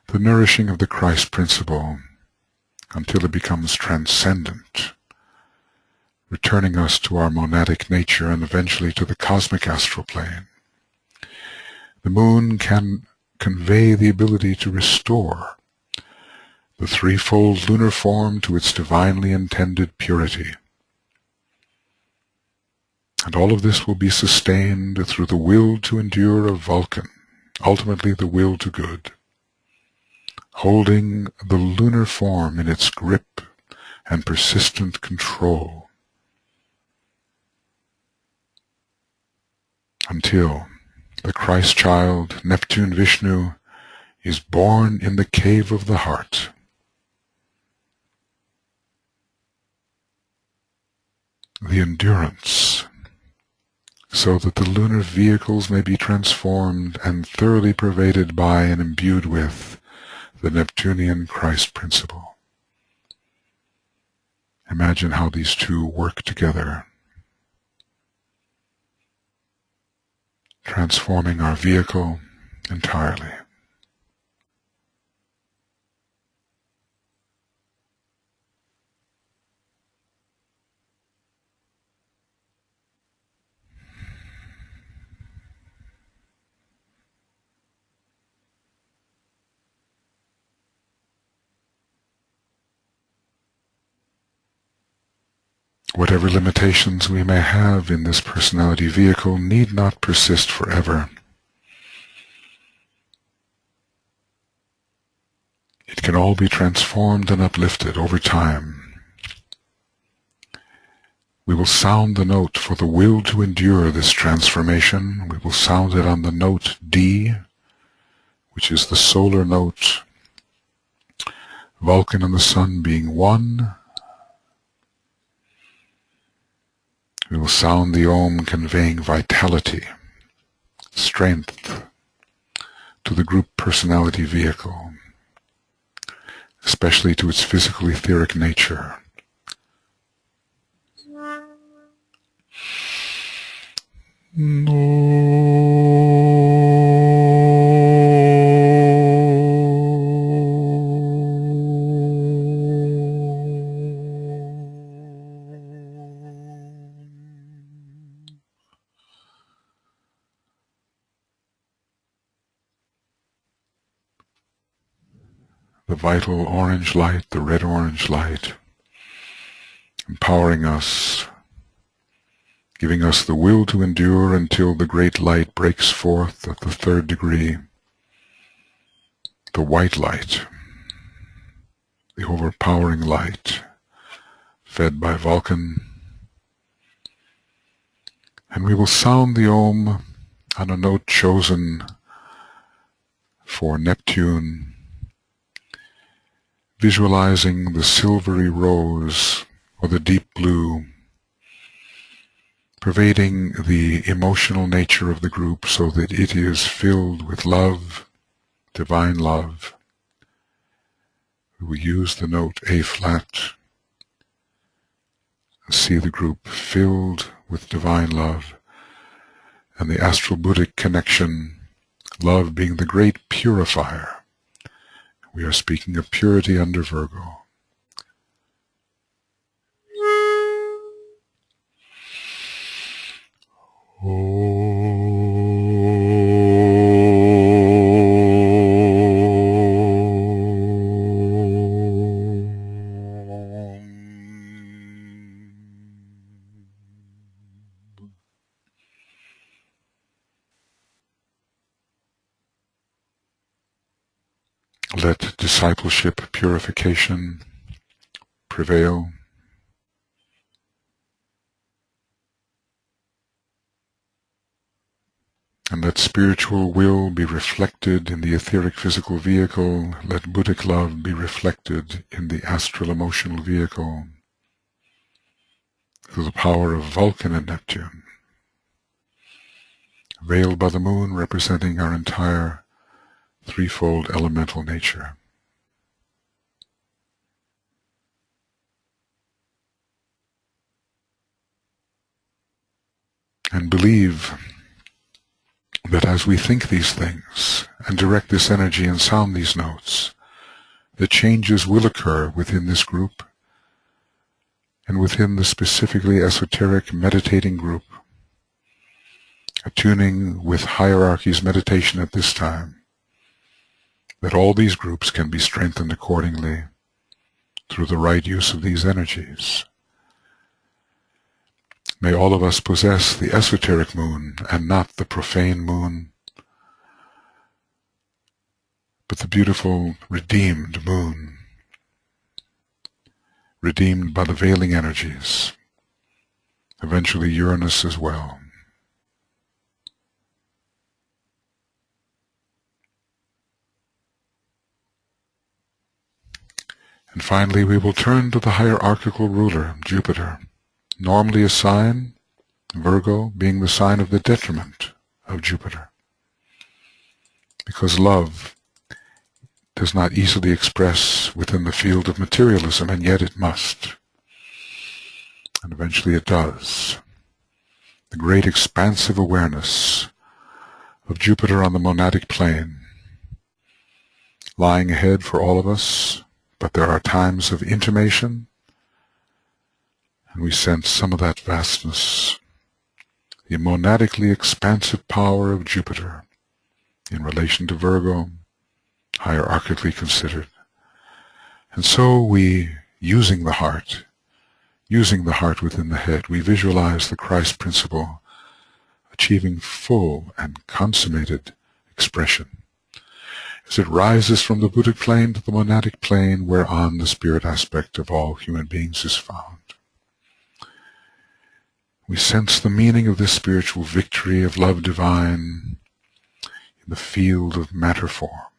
the nourishing of the Christ principle until it becomes transcendent, returning us to our monadic nature and eventually to the cosmic astral plane. The moon can convey the ability to restore the threefold lunar form to its divinely intended purity. And all of this will be sustained through the will to endure of Vulcan, ultimately the will to good, holding the lunar form in its grip and persistent control until the Christ child, Neptune Vishnu, is born in the cave of the heart. The endurance, so that the lunar vehicles may be transformed and thoroughly pervaded by and imbued with the Neptunian Christ principle. Imagine how these two work together, transforming our vehicle entirely. Whatever limitations we may have in this personality vehicle need not persist forever. It can all be transformed and uplifted over time. We will sound the note for the will to endure this transformation. We will sound it on the note D, which is the solar note, Vulcan and the Sun being one. We will sound the Om conveying vitality, strength to the group personality vehicle, especially to its physical etheric nature. The vital orange light, the red-orange light, empowering us, giving us the will to endure until the great light breaks forth at the third degree. The white light, the overpowering light, fed by Vulcan. And we will sound the Om on a note chosen for Neptune, visualizing the silvery rose or the deep blue, pervading the emotional nature of the group so that it is filled with love, divine love. We will use the note A flat and see the group filled with divine love, and the astral Buddhic connection, love being the great purifier. We are speaking of purity under Virgo. Oh. Let discipleship purification prevail. And let spiritual will be reflected in the etheric physical vehicle. Let Buddhic love be reflected in the astral emotional vehicle through the power of Vulcan and Neptune, veiled by the moon representing our entire threefold elemental nature. And believe that as we think these things and direct this energy and sound these notes, the changes will occur within this group and within the specifically esoteric meditating group, attuning with hierarchies meditation at this time, that all these groups can be strengthened accordingly through the right use of these energies. May all of us possess the esoteric moon and not the profane moon, but the beautiful redeemed moon, redeemed by the veiling energies, eventually Uranus as well. And finally, we will turn to the hierarchical ruler, Jupiter, normally a sign, Virgo being the sign of the detriment of Jupiter, because love does not easily express within the field of materialism, and yet it must. And eventually it does. The great expansive awareness of Jupiter on the monadic plane, lying ahead for all of us, but there are times of intimation, and we sense some of that vastness, the monadically expansive power of Jupiter in relation to Virgo, hierarchically considered. And so we, using the heart within the head, we visualize the Christ principle achieving full and consummated expression as it rises from the Buddhic plane to the monadic plane whereon the spirit aspect of all human beings is found. We sense the meaning of this spiritual victory of love divine in the field of matter form,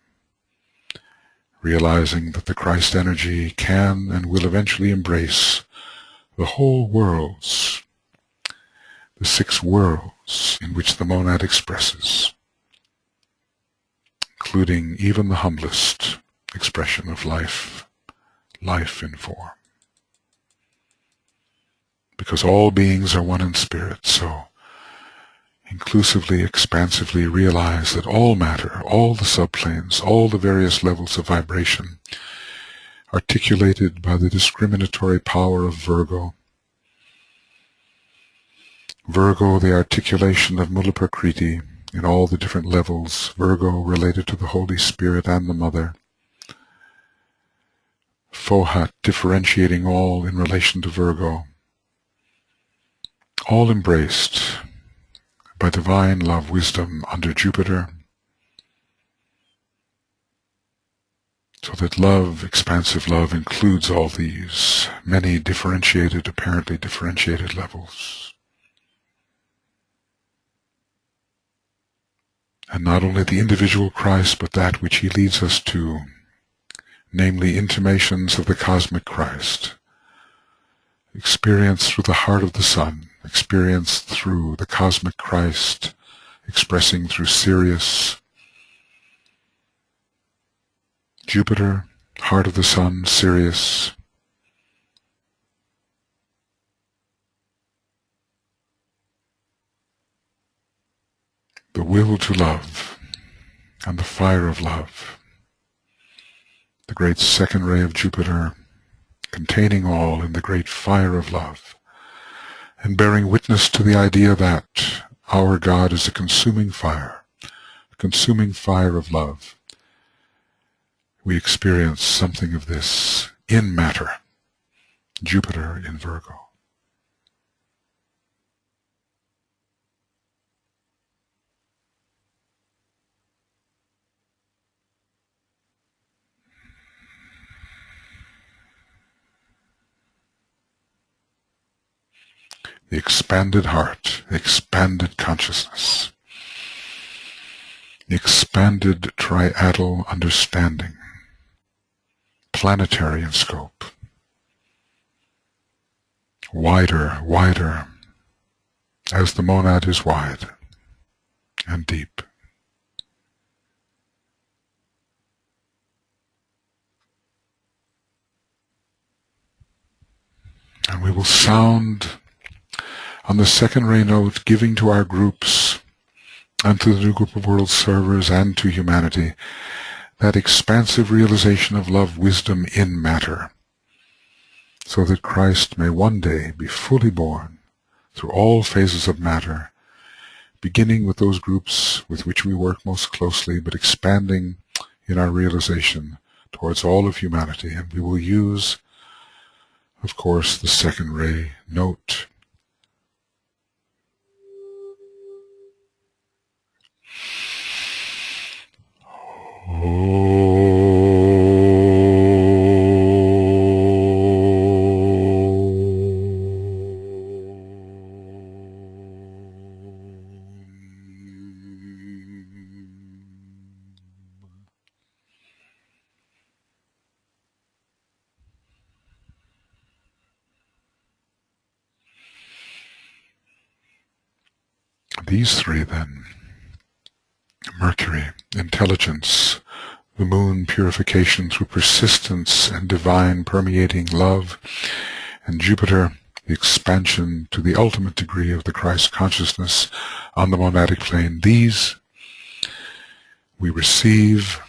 realizing that the Christ energy can and will eventually embrace the whole worlds, the 6 worlds in which the monad expresses, including even the humblest expression of life in form. Because all beings are one in spirit, so inclusively, expansively realize that all matter, all the subplanes, all the various levels of vibration, articulated by the discriminatory power of Virgo. Virgo, the articulation of Mula Prakriti in all the different levels, Virgo related to the Holy Spirit and the Mother. Fohat differentiating all in relation to Virgo. All embraced by divine love wisdom under Jupiter, so that love, expansive love, includes all these many differentiated, apparently differentiated levels. And not only the individual Christ, but that which he leads us to, namely intimations of the cosmic Christ, experienced through the heart of the Sun, experienced through the cosmic Christ, expressing through Sirius, Jupiter, heart of the Sun, Sirius, the will to love and the fire of love, the great second ray of Jupiter, containing all in the great fire of love, and bearing witness to the idea that our God is a consuming fire of love. We experience something of this in matter, Jupiter in Virgo. the expanded heart, the expanded consciousness, the expanded triadal understanding, planetary in scope, wider, wider, as the monad is wide and deep. And we will sound on the second ray note, giving to our groups and to the new group of world servers and to humanity that expansive realization of love, wisdom in matter, so that Christ may one day be fully born through all phases of matter, beginning with those groups with which we work most closely, but expanding in our realization towards all of humanity. And we will use, of course, the second ray note. These three, then, Mercury, intelligence, the moon, purification through persistence and divine permeating love, and Jupiter, the expansion to the ultimate degree of the Christ consciousness on the monadic plane. These we receive,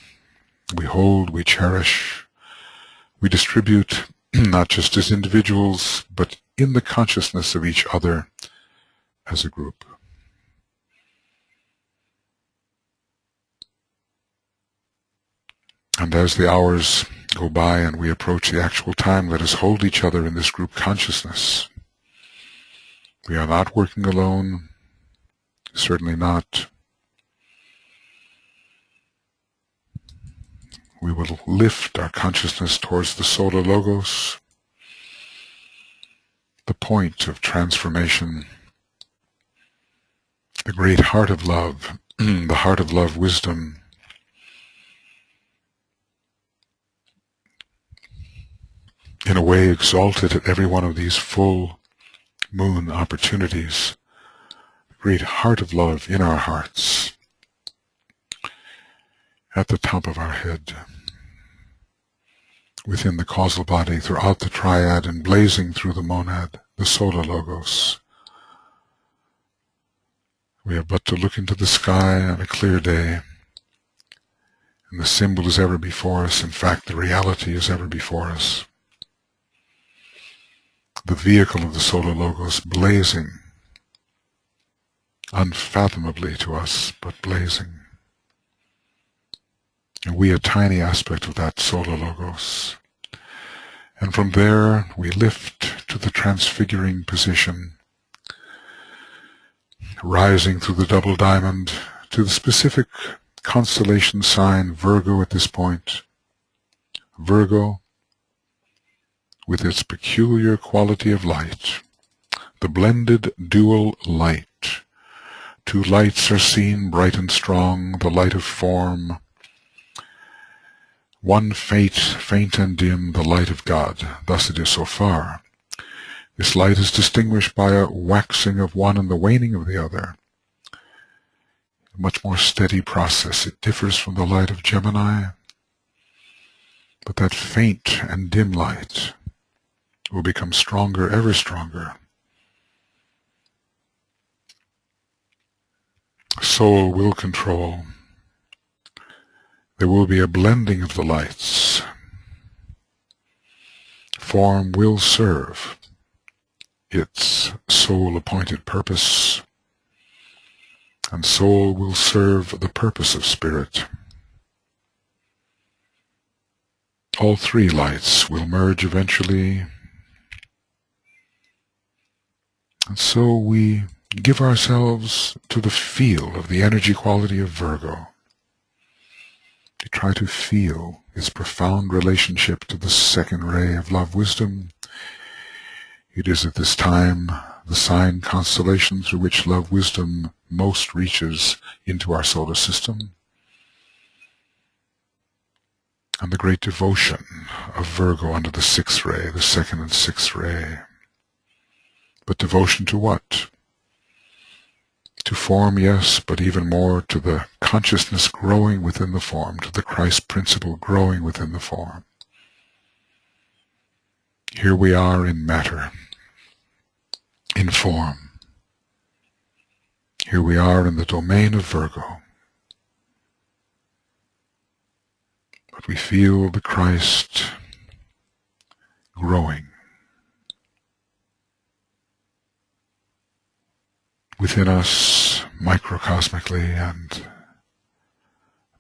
we hold, we cherish, we distribute, not just as individuals, but in the consciousness of each other as a group. And as the hours go by and we approach the actual time, let us hold each other in this group consciousness. We are not working alone, certainly not. We will lift our consciousness towards the solar logos, the point of transformation, the great heart of love, the heart of love wisdom, in a way exalted at every one of these full moon opportunities, the great heart of love in our hearts, at the top of our head, within the causal body, throughout the triad, and blazing through the monad, the solar logos. We have but to look into the sky on a clear day, and the symbol is ever before us. In fact, the reality is ever before us. The vehicle of the solar logos blazing, unfathomably to us, but blazing. And we a tiny aspect of that solar logos. And from there we lift to the transfiguring position, rising through the double diamond to the specific constellation sign Virgo at this point. Virgo, with its peculiar quality of light, the blended dual light. Two lights are seen, bright and strong, the light of form. One faint and dim, the light of God. Thus it is so far. This light is distinguished by a waxing of one and the waning of the other. A much more steady process. It differs from the light of Gemini, but that faint and dim light will become stronger, ever stronger. Soul will control. There will be a blending of the lights. Form will serve its soul-appointed purpose, and soul will serve the purpose of spirit. All three lights will merge eventually. And so we give ourselves to the feel of the energy quality of Virgo. We try to feel its profound relationship to the second ray of love wisdom, It is at this time the sign constellation through which love wisdom most reaches into our solar system, and the great devotion of Virgo under the sixth ray, the second and sixth ray. But devotion to what? To form, yes, but even more to the consciousness growing within the form, to the Christ principle growing within the form. Here we are in matter, in form. Here we are in the domain of Virgo. But we feel the Christ growing within us, microcosmically and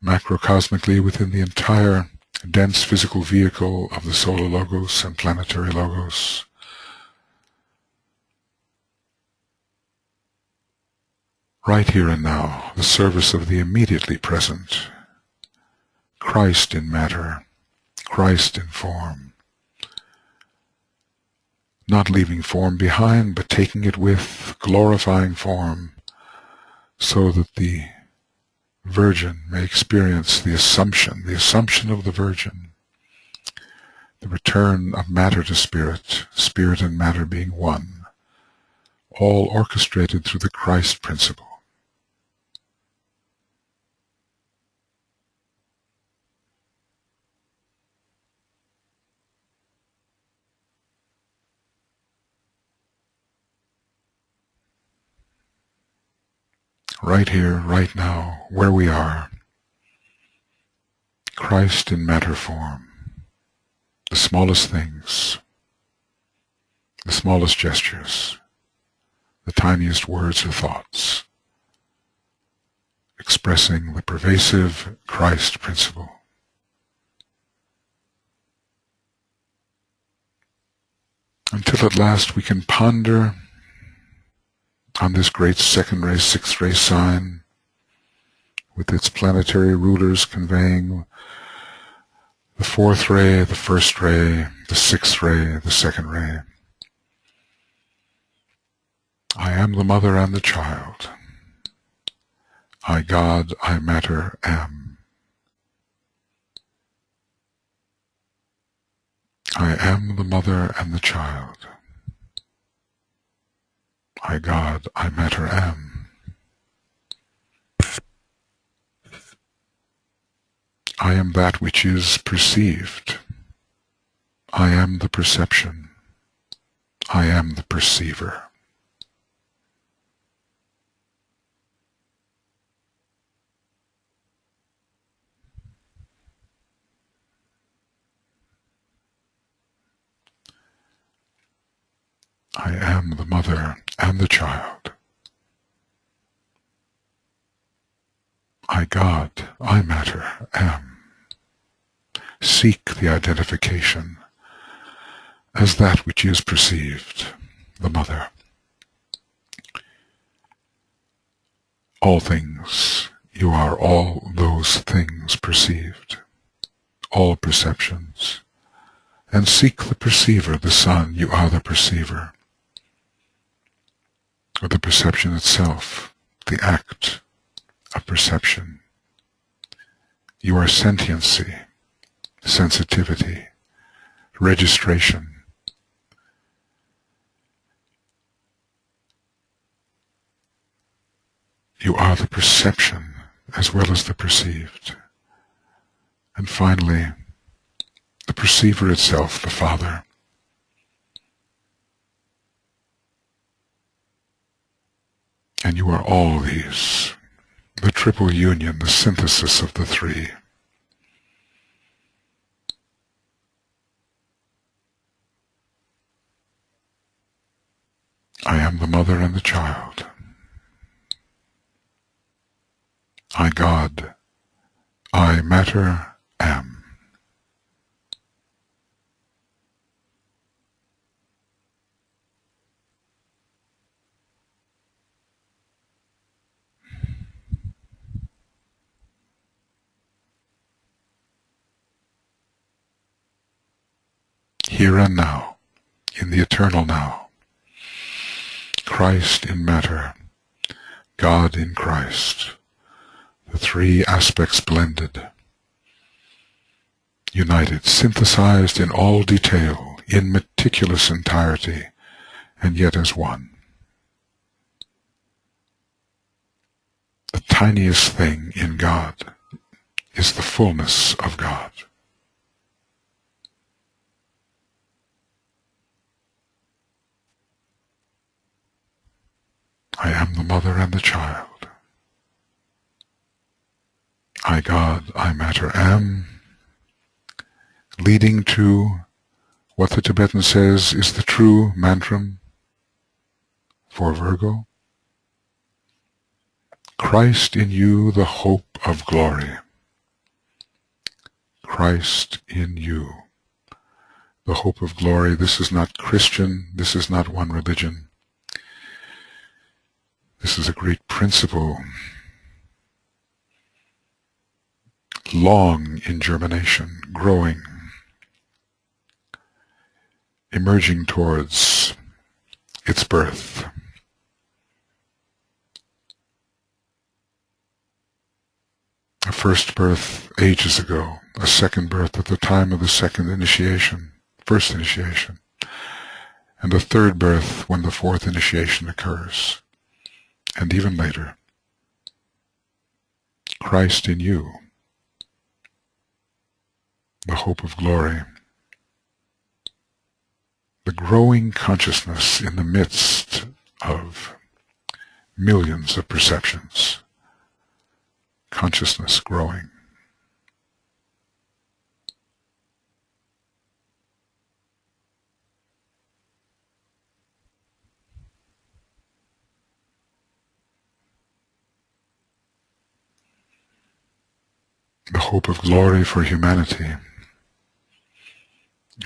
macrocosmically within the entire dense physical vehicle of the solar logos and planetary logos. Right here and now, the service of the immediately present, Christ in matter, Christ in form, not leaving form behind, but taking it with, glorifying form, so that the Virgin may experience the assumption of the Virgin, the return of matter to spirit, spirit and matter being one, all orchestrated through the Christ principle. Right here, right now, where we are, Christ in matter form, the smallest things, the smallest gestures, the tiniest words or thoughts, expressing the pervasive Christ principle. Until at last we can ponder on this great second ray, sixth ray sign, with its planetary rulers conveying the fourth ray, the first ray, the sixth ray, the second ray. I am the mother and the child. I, God, I matter, am. I am the mother and the child. I, God, I matter, am. I am that which is perceived. I am the perception. I am the perceiver. I am the mother and the child. I, God, I matter, am. Seek the identification as that which is perceived, the mother. All things, you are all those things perceived, all perceptions. And seek the perceiver, the Son, you are the perceiver. Or the perception itself, the act of perception. You are sentiency, sensitivity, registration. You are the perception as well as the perceived. And finally, the perceiver itself, the Father. And you are all these, the triple union, the synthesis of the three. I am the mother and the child. I, God, I matter, am. Here and now, in the eternal now. Christ in matter, God in Christ, the three aspects blended, united, synthesized in all detail, in meticulous entirety, and yet as one. The tiniest thing in God is the fullness of God. I am the mother and the child. I, God, I matter, am, leading to what the Tibetan says is the true mantram for Virgo. Christ in you, the hope of glory. Christ in you, the hope of glory. This is not Christian. This is not one religion. This is a great principle, long in germination, growing, emerging towards its birth. A first birth ages ago, a second birth at the time of the second initiation, first initiation, and a third birth when the fourth initiation occurs, and even later. Christ in you, the hope of glory, the growing consciousness in the midst of millions of perceptions, consciousness growing. The hope of glory for humanity,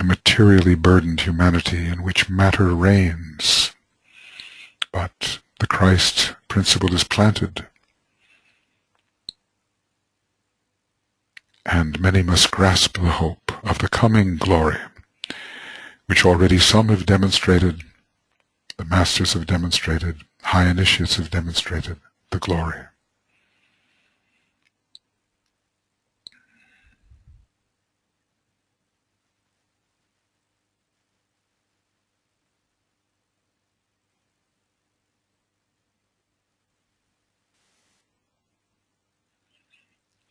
a materially burdened humanity in which matter reigns, but the Christ principle is planted, and many must grasp the hope of the coming glory, which already some have demonstrated, the masters have demonstrated, high initiates have demonstrated, the glory.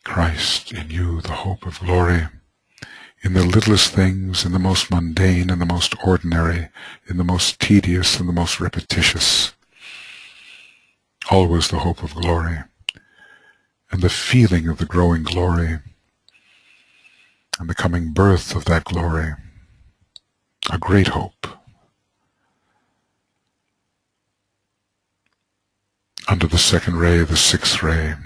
Christ in you, the hope of glory, in the littlest things, in the most mundane, in the most ordinary, in the most tedious, and the most repetitious. Always the hope of glory, and the feeling of the growing glory, and the coming birth of that glory, a great hope. Under the second ray, the sixth ray,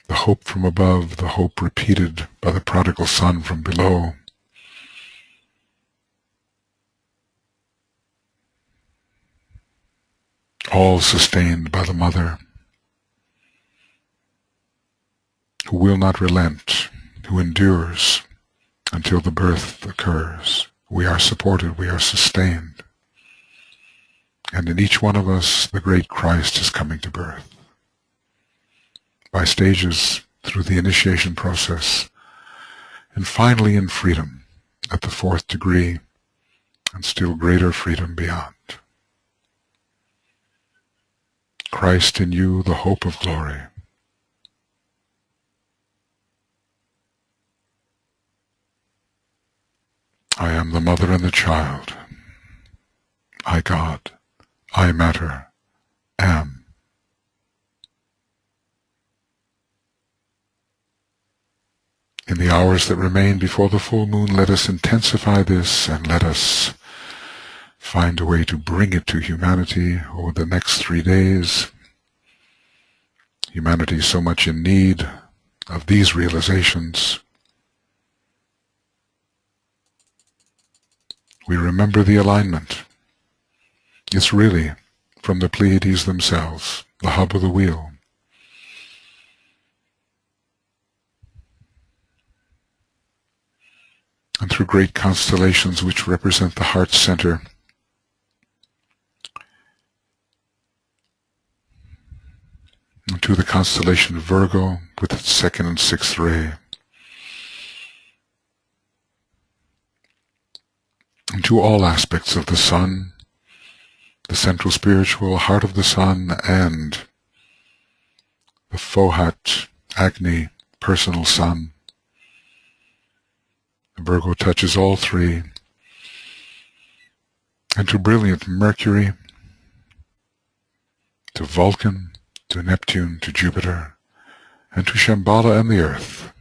the hope from above, the hope repeated by the prodigal son from below. All sustained by the mother, who will not relent, who endures until the birth occurs. We are supported, we are sustained. And in each one of us, the great Christ is coming to birth. By stages through the initiation process, and finally in freedom at the fourth degree, and still greater freedom beyond. Christ in you, the hope of glory. I am the mother and the child. I, God, I matter, am. In the hours that remain before the full moon, let us intensify this and let us find a way to bring it to humanity over the next 3 days. Humanity is so much in need of these realizations. We remember the alignment. It's really from the Pleiades themselves, the hub of the wheel. And through great constellations which represent the heart center, into the constellation of Virgo with its second and sixth ray, into all aspects of the sun, the central spiritual heart of the sun, and the Fohat Agni personal sun. Virgo touches all three, and to brilliant Mercury, to Vulcan, to Neptune, to Jupiter, and to Shambhala and the Earth.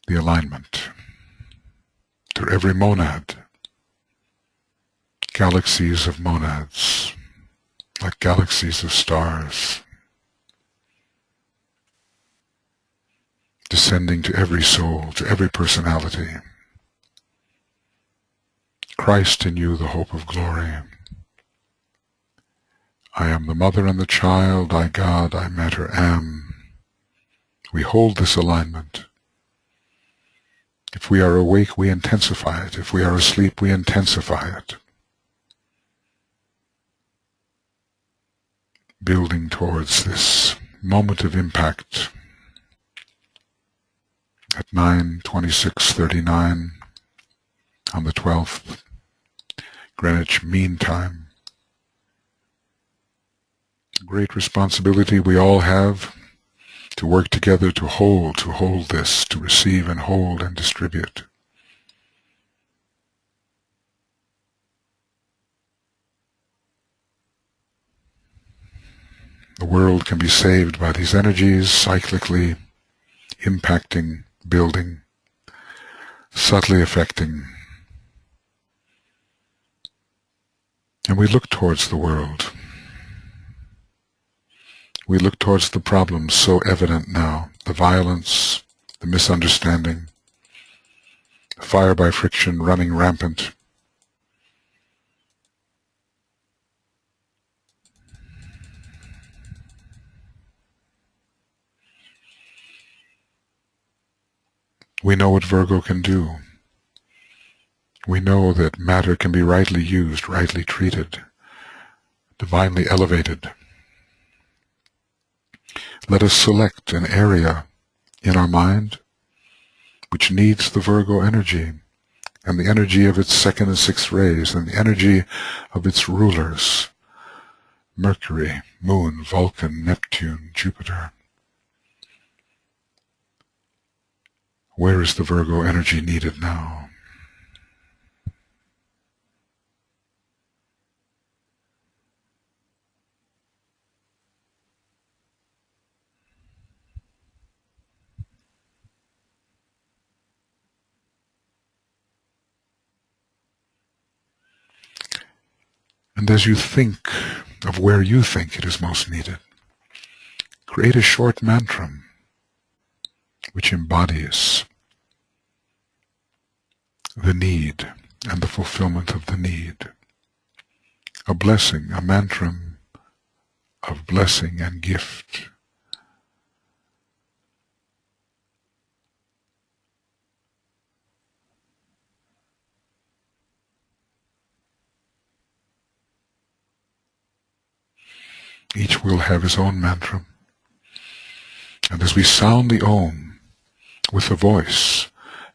The alignment. To every monad, galaxies of monads, like galaxies of stars, descending to every soul, to every personality. Christ in you, the hope of glory. I am the mother and the child, I God, I matter am. We hold this alignment. If we are awake, we intensify it. If we are asleep, we intensify it. Building towards this moment of impact at 9:26:39 on the 12th Greenwich Mean Time. A great responsibility we all have to work together to hold this, to receive and hold and distribute. The world can be saved by these energies, cyclically impacting, building, subtly affecting. And we look towards the world. We look towards the problems so evident now, the violence, the misunderstanding, the fire by friction running rampant. We know what Virgo can do. We know that matter can be rightly used, rightly treated, divinely elevated. Let us select an area in our mind which needs the Virgo energy, and the energy of its second and sixth rays, and the energy of its rulers, Mercury, Moon, Vulcan, Neptune, Jupiter. Where is the Virgo energy needed now? And as you think of where you think it is most needed, create a short mantra which embodies the need and the fulfillment of the need. A blessing, a mantra of blessing and gift. Each will have his own mantra. And as we sound the Om with the voice,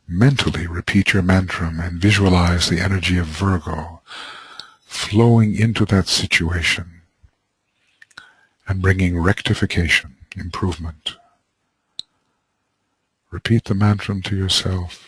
mentally repeat your mantra and visualize the energy of Virgo flowing into that situation and bringing rectification, improvement. Repeat the mantra to yourself.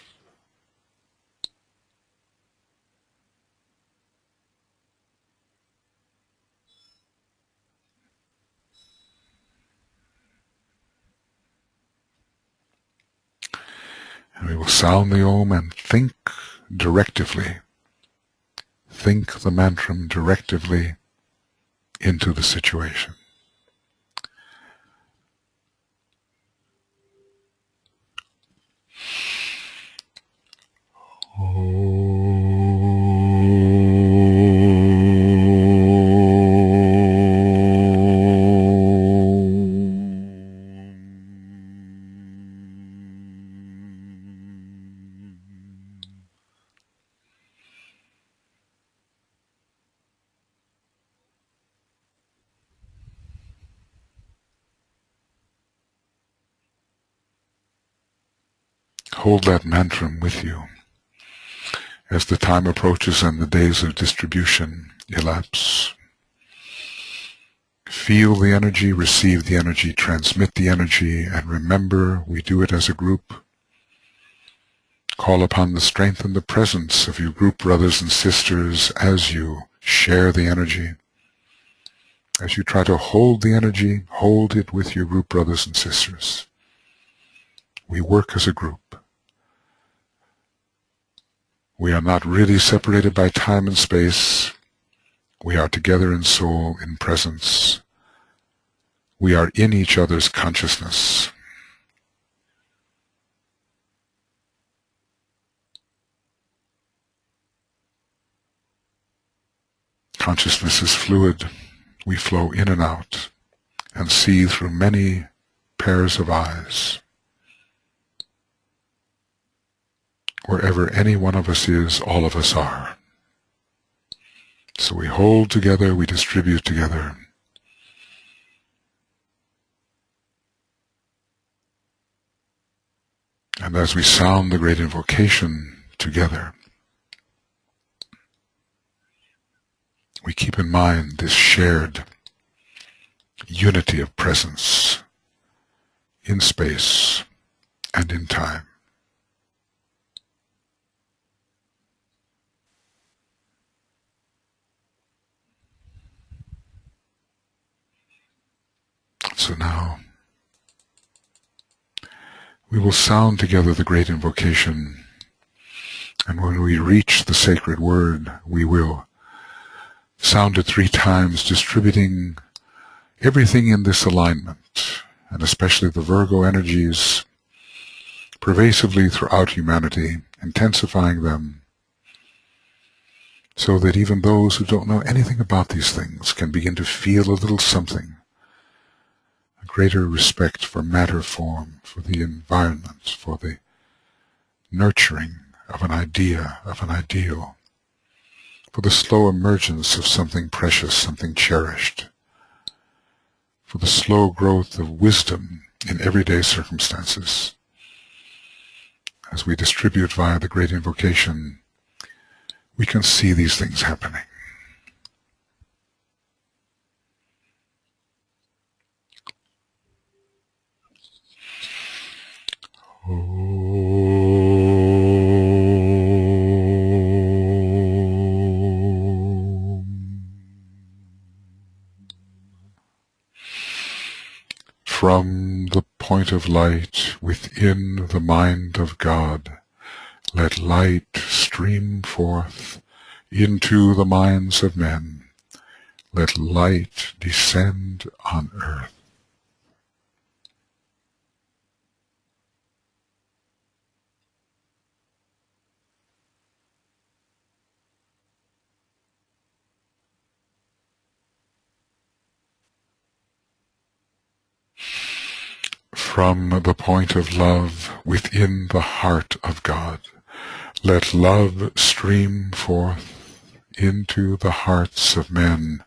And we will sound the Om and think directively. Think the mantra directively into the situation. Hold that mantra with you as the time approaches and the days of distribution elapse. Feel the energy, receive the energy, transmit the energy, and remember, we do it as a group. Call upon the strength and the presence of your group brothers and sisters as you share the energy. As you try to hold the energy, hold it with your group brothers and sisters. We work as a group. We are not really separated by time and space. We are together in soul, in presence. We are in each other's consciousness. Consciousness is fluid. We flow in and out and see through many pairs of eyes. Wherever any one of us is, all of us are. So we hold together, we distribute together. And as we sound the great invocation together, we keep in mind this shared unity of presence in space and in time. So now, we will sound together the great invocation, and when we reach the sacred word, we will sound it 3 times, distributing everything in this alignment, and especially the Virgo energies, pervasively throughout humanity, intensifying them, so that even those who don't know anything about these things can begin to feel a little something, a greater respect for matter form, for the environment, for the nurturing of an idea, of an ideal, for the slow emergence of something precious, something cherished, for the slow growth of wisdom in everyday circumstances. As we distribute via the great invocation, we can see these things happening. From the point of light within the mind of God, let light stream forth into the minds of men. Let light descend on earth. From the point of love within the heart of God, let love stream forth into the hearts of men.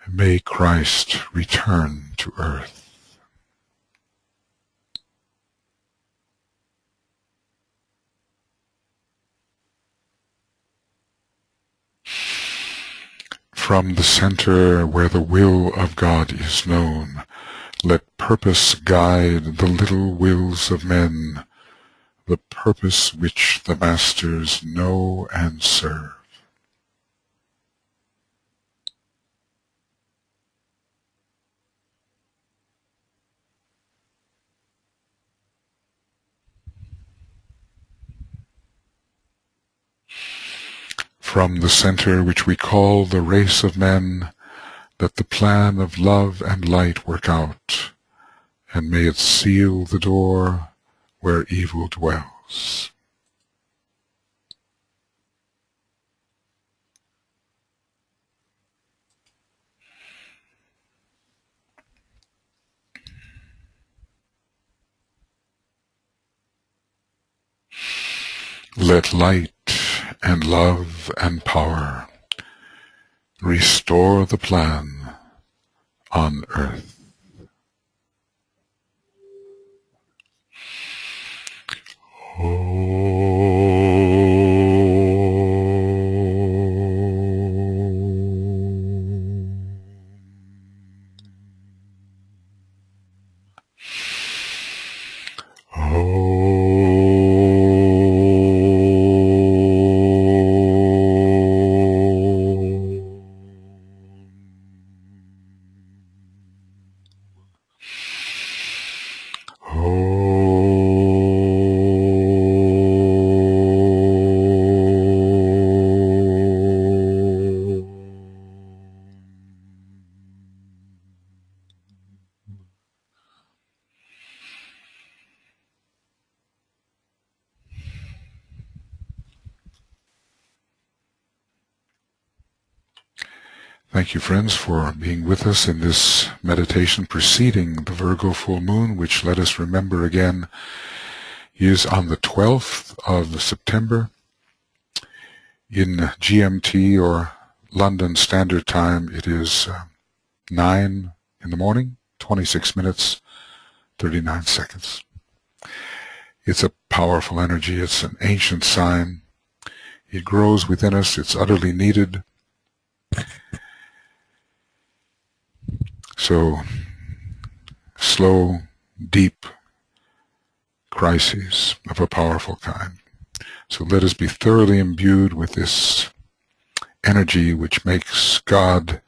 May Christ return to earth. From the center where the will of God is known, let purpose guide the little wills of men, the purpose which the masters know and serve. From the center which we call the race of men, let the plan of love and light work out, and may it seal the door where evil dwells. Let light and love and power restore the plan on earth. Thank you, friends, for being with us in this meditation preceding the Virgo full moon, which, let us remember again, is on the 12th of September in GMT, or London Standard Time. It is 9 in the morning, 26 minutes, 39 seconds. It's a powerful energy. It's an ancient sign. It grows within us. It's utterly needed. So, slow, deep crises of a powerful kind. So let us be thoroughly imbued with this energy which makes God,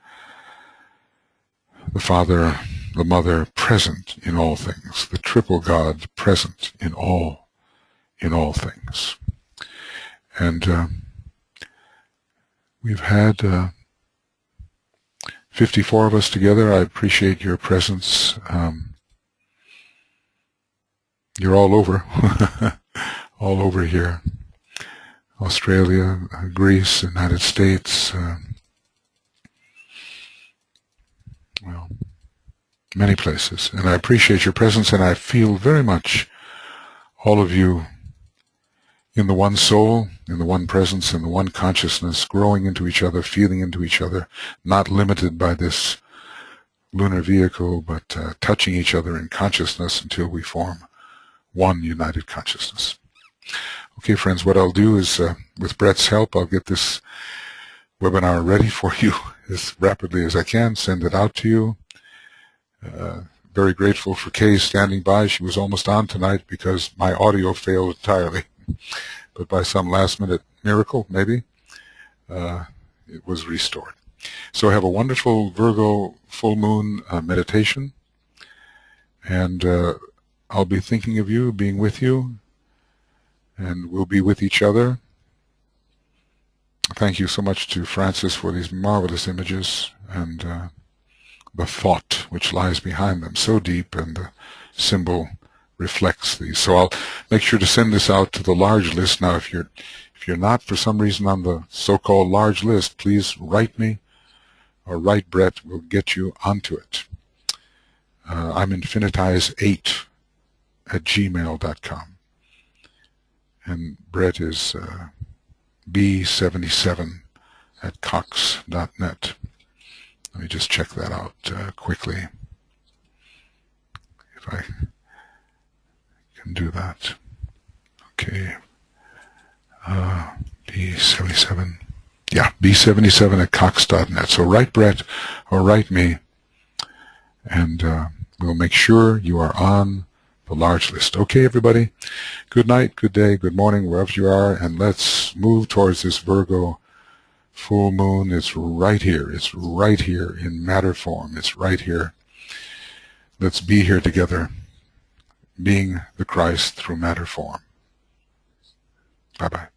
the Father, the Mother, present in all things, the triple God present in all things. And we've had 54 of us together. I appreciate your presence. You're all over, all over here. Australia, Greece, United States, well, many places. And I appreciate your presence, and I feel very much all of you in the one soul, in the one presence, in the one consciousness, growing into each other, feeling into each other, not limited by this lunar vehicle, but touching each other in consciousness until we form one united consciousness. Okay, friends, what I'll do is, with Brett's help, I'll get this webinar ready for you as rapidly as I can, send it out to you. Very grateful for Kay standing by. She was almost on tonight because my audio failed entirely. But by some last-minute miracle, maybe, it was restored. So have a wonderful Virgo full moon meditation, and I'll be thinking of you, being with you, and we'll be with each other. Thank you so much to Francis for these marvelous images and the thought which lies behind them, so deep, and the symbol reflects these. So I'll make sure to send this out to the large list. Now, if you're not for some reason on the so-called large list, please write me or write Brett. We'll get you onto it. I'm infinitize8@gmail.com, and Brett is b77@cox.net. Let me just check that out quickly, if I can do that. Okay. B77. Yeah, b77@cox.net. So write Brett or write me, and we'll make sure you are on the large list. Okay, everybody. Good night, good day, good morning, wherever you are, and let's move towards this Virgo full moon. It's right here. It's right here in matter form. It's right here. Let's be here together, being the Christ through matter form. Bye-bye.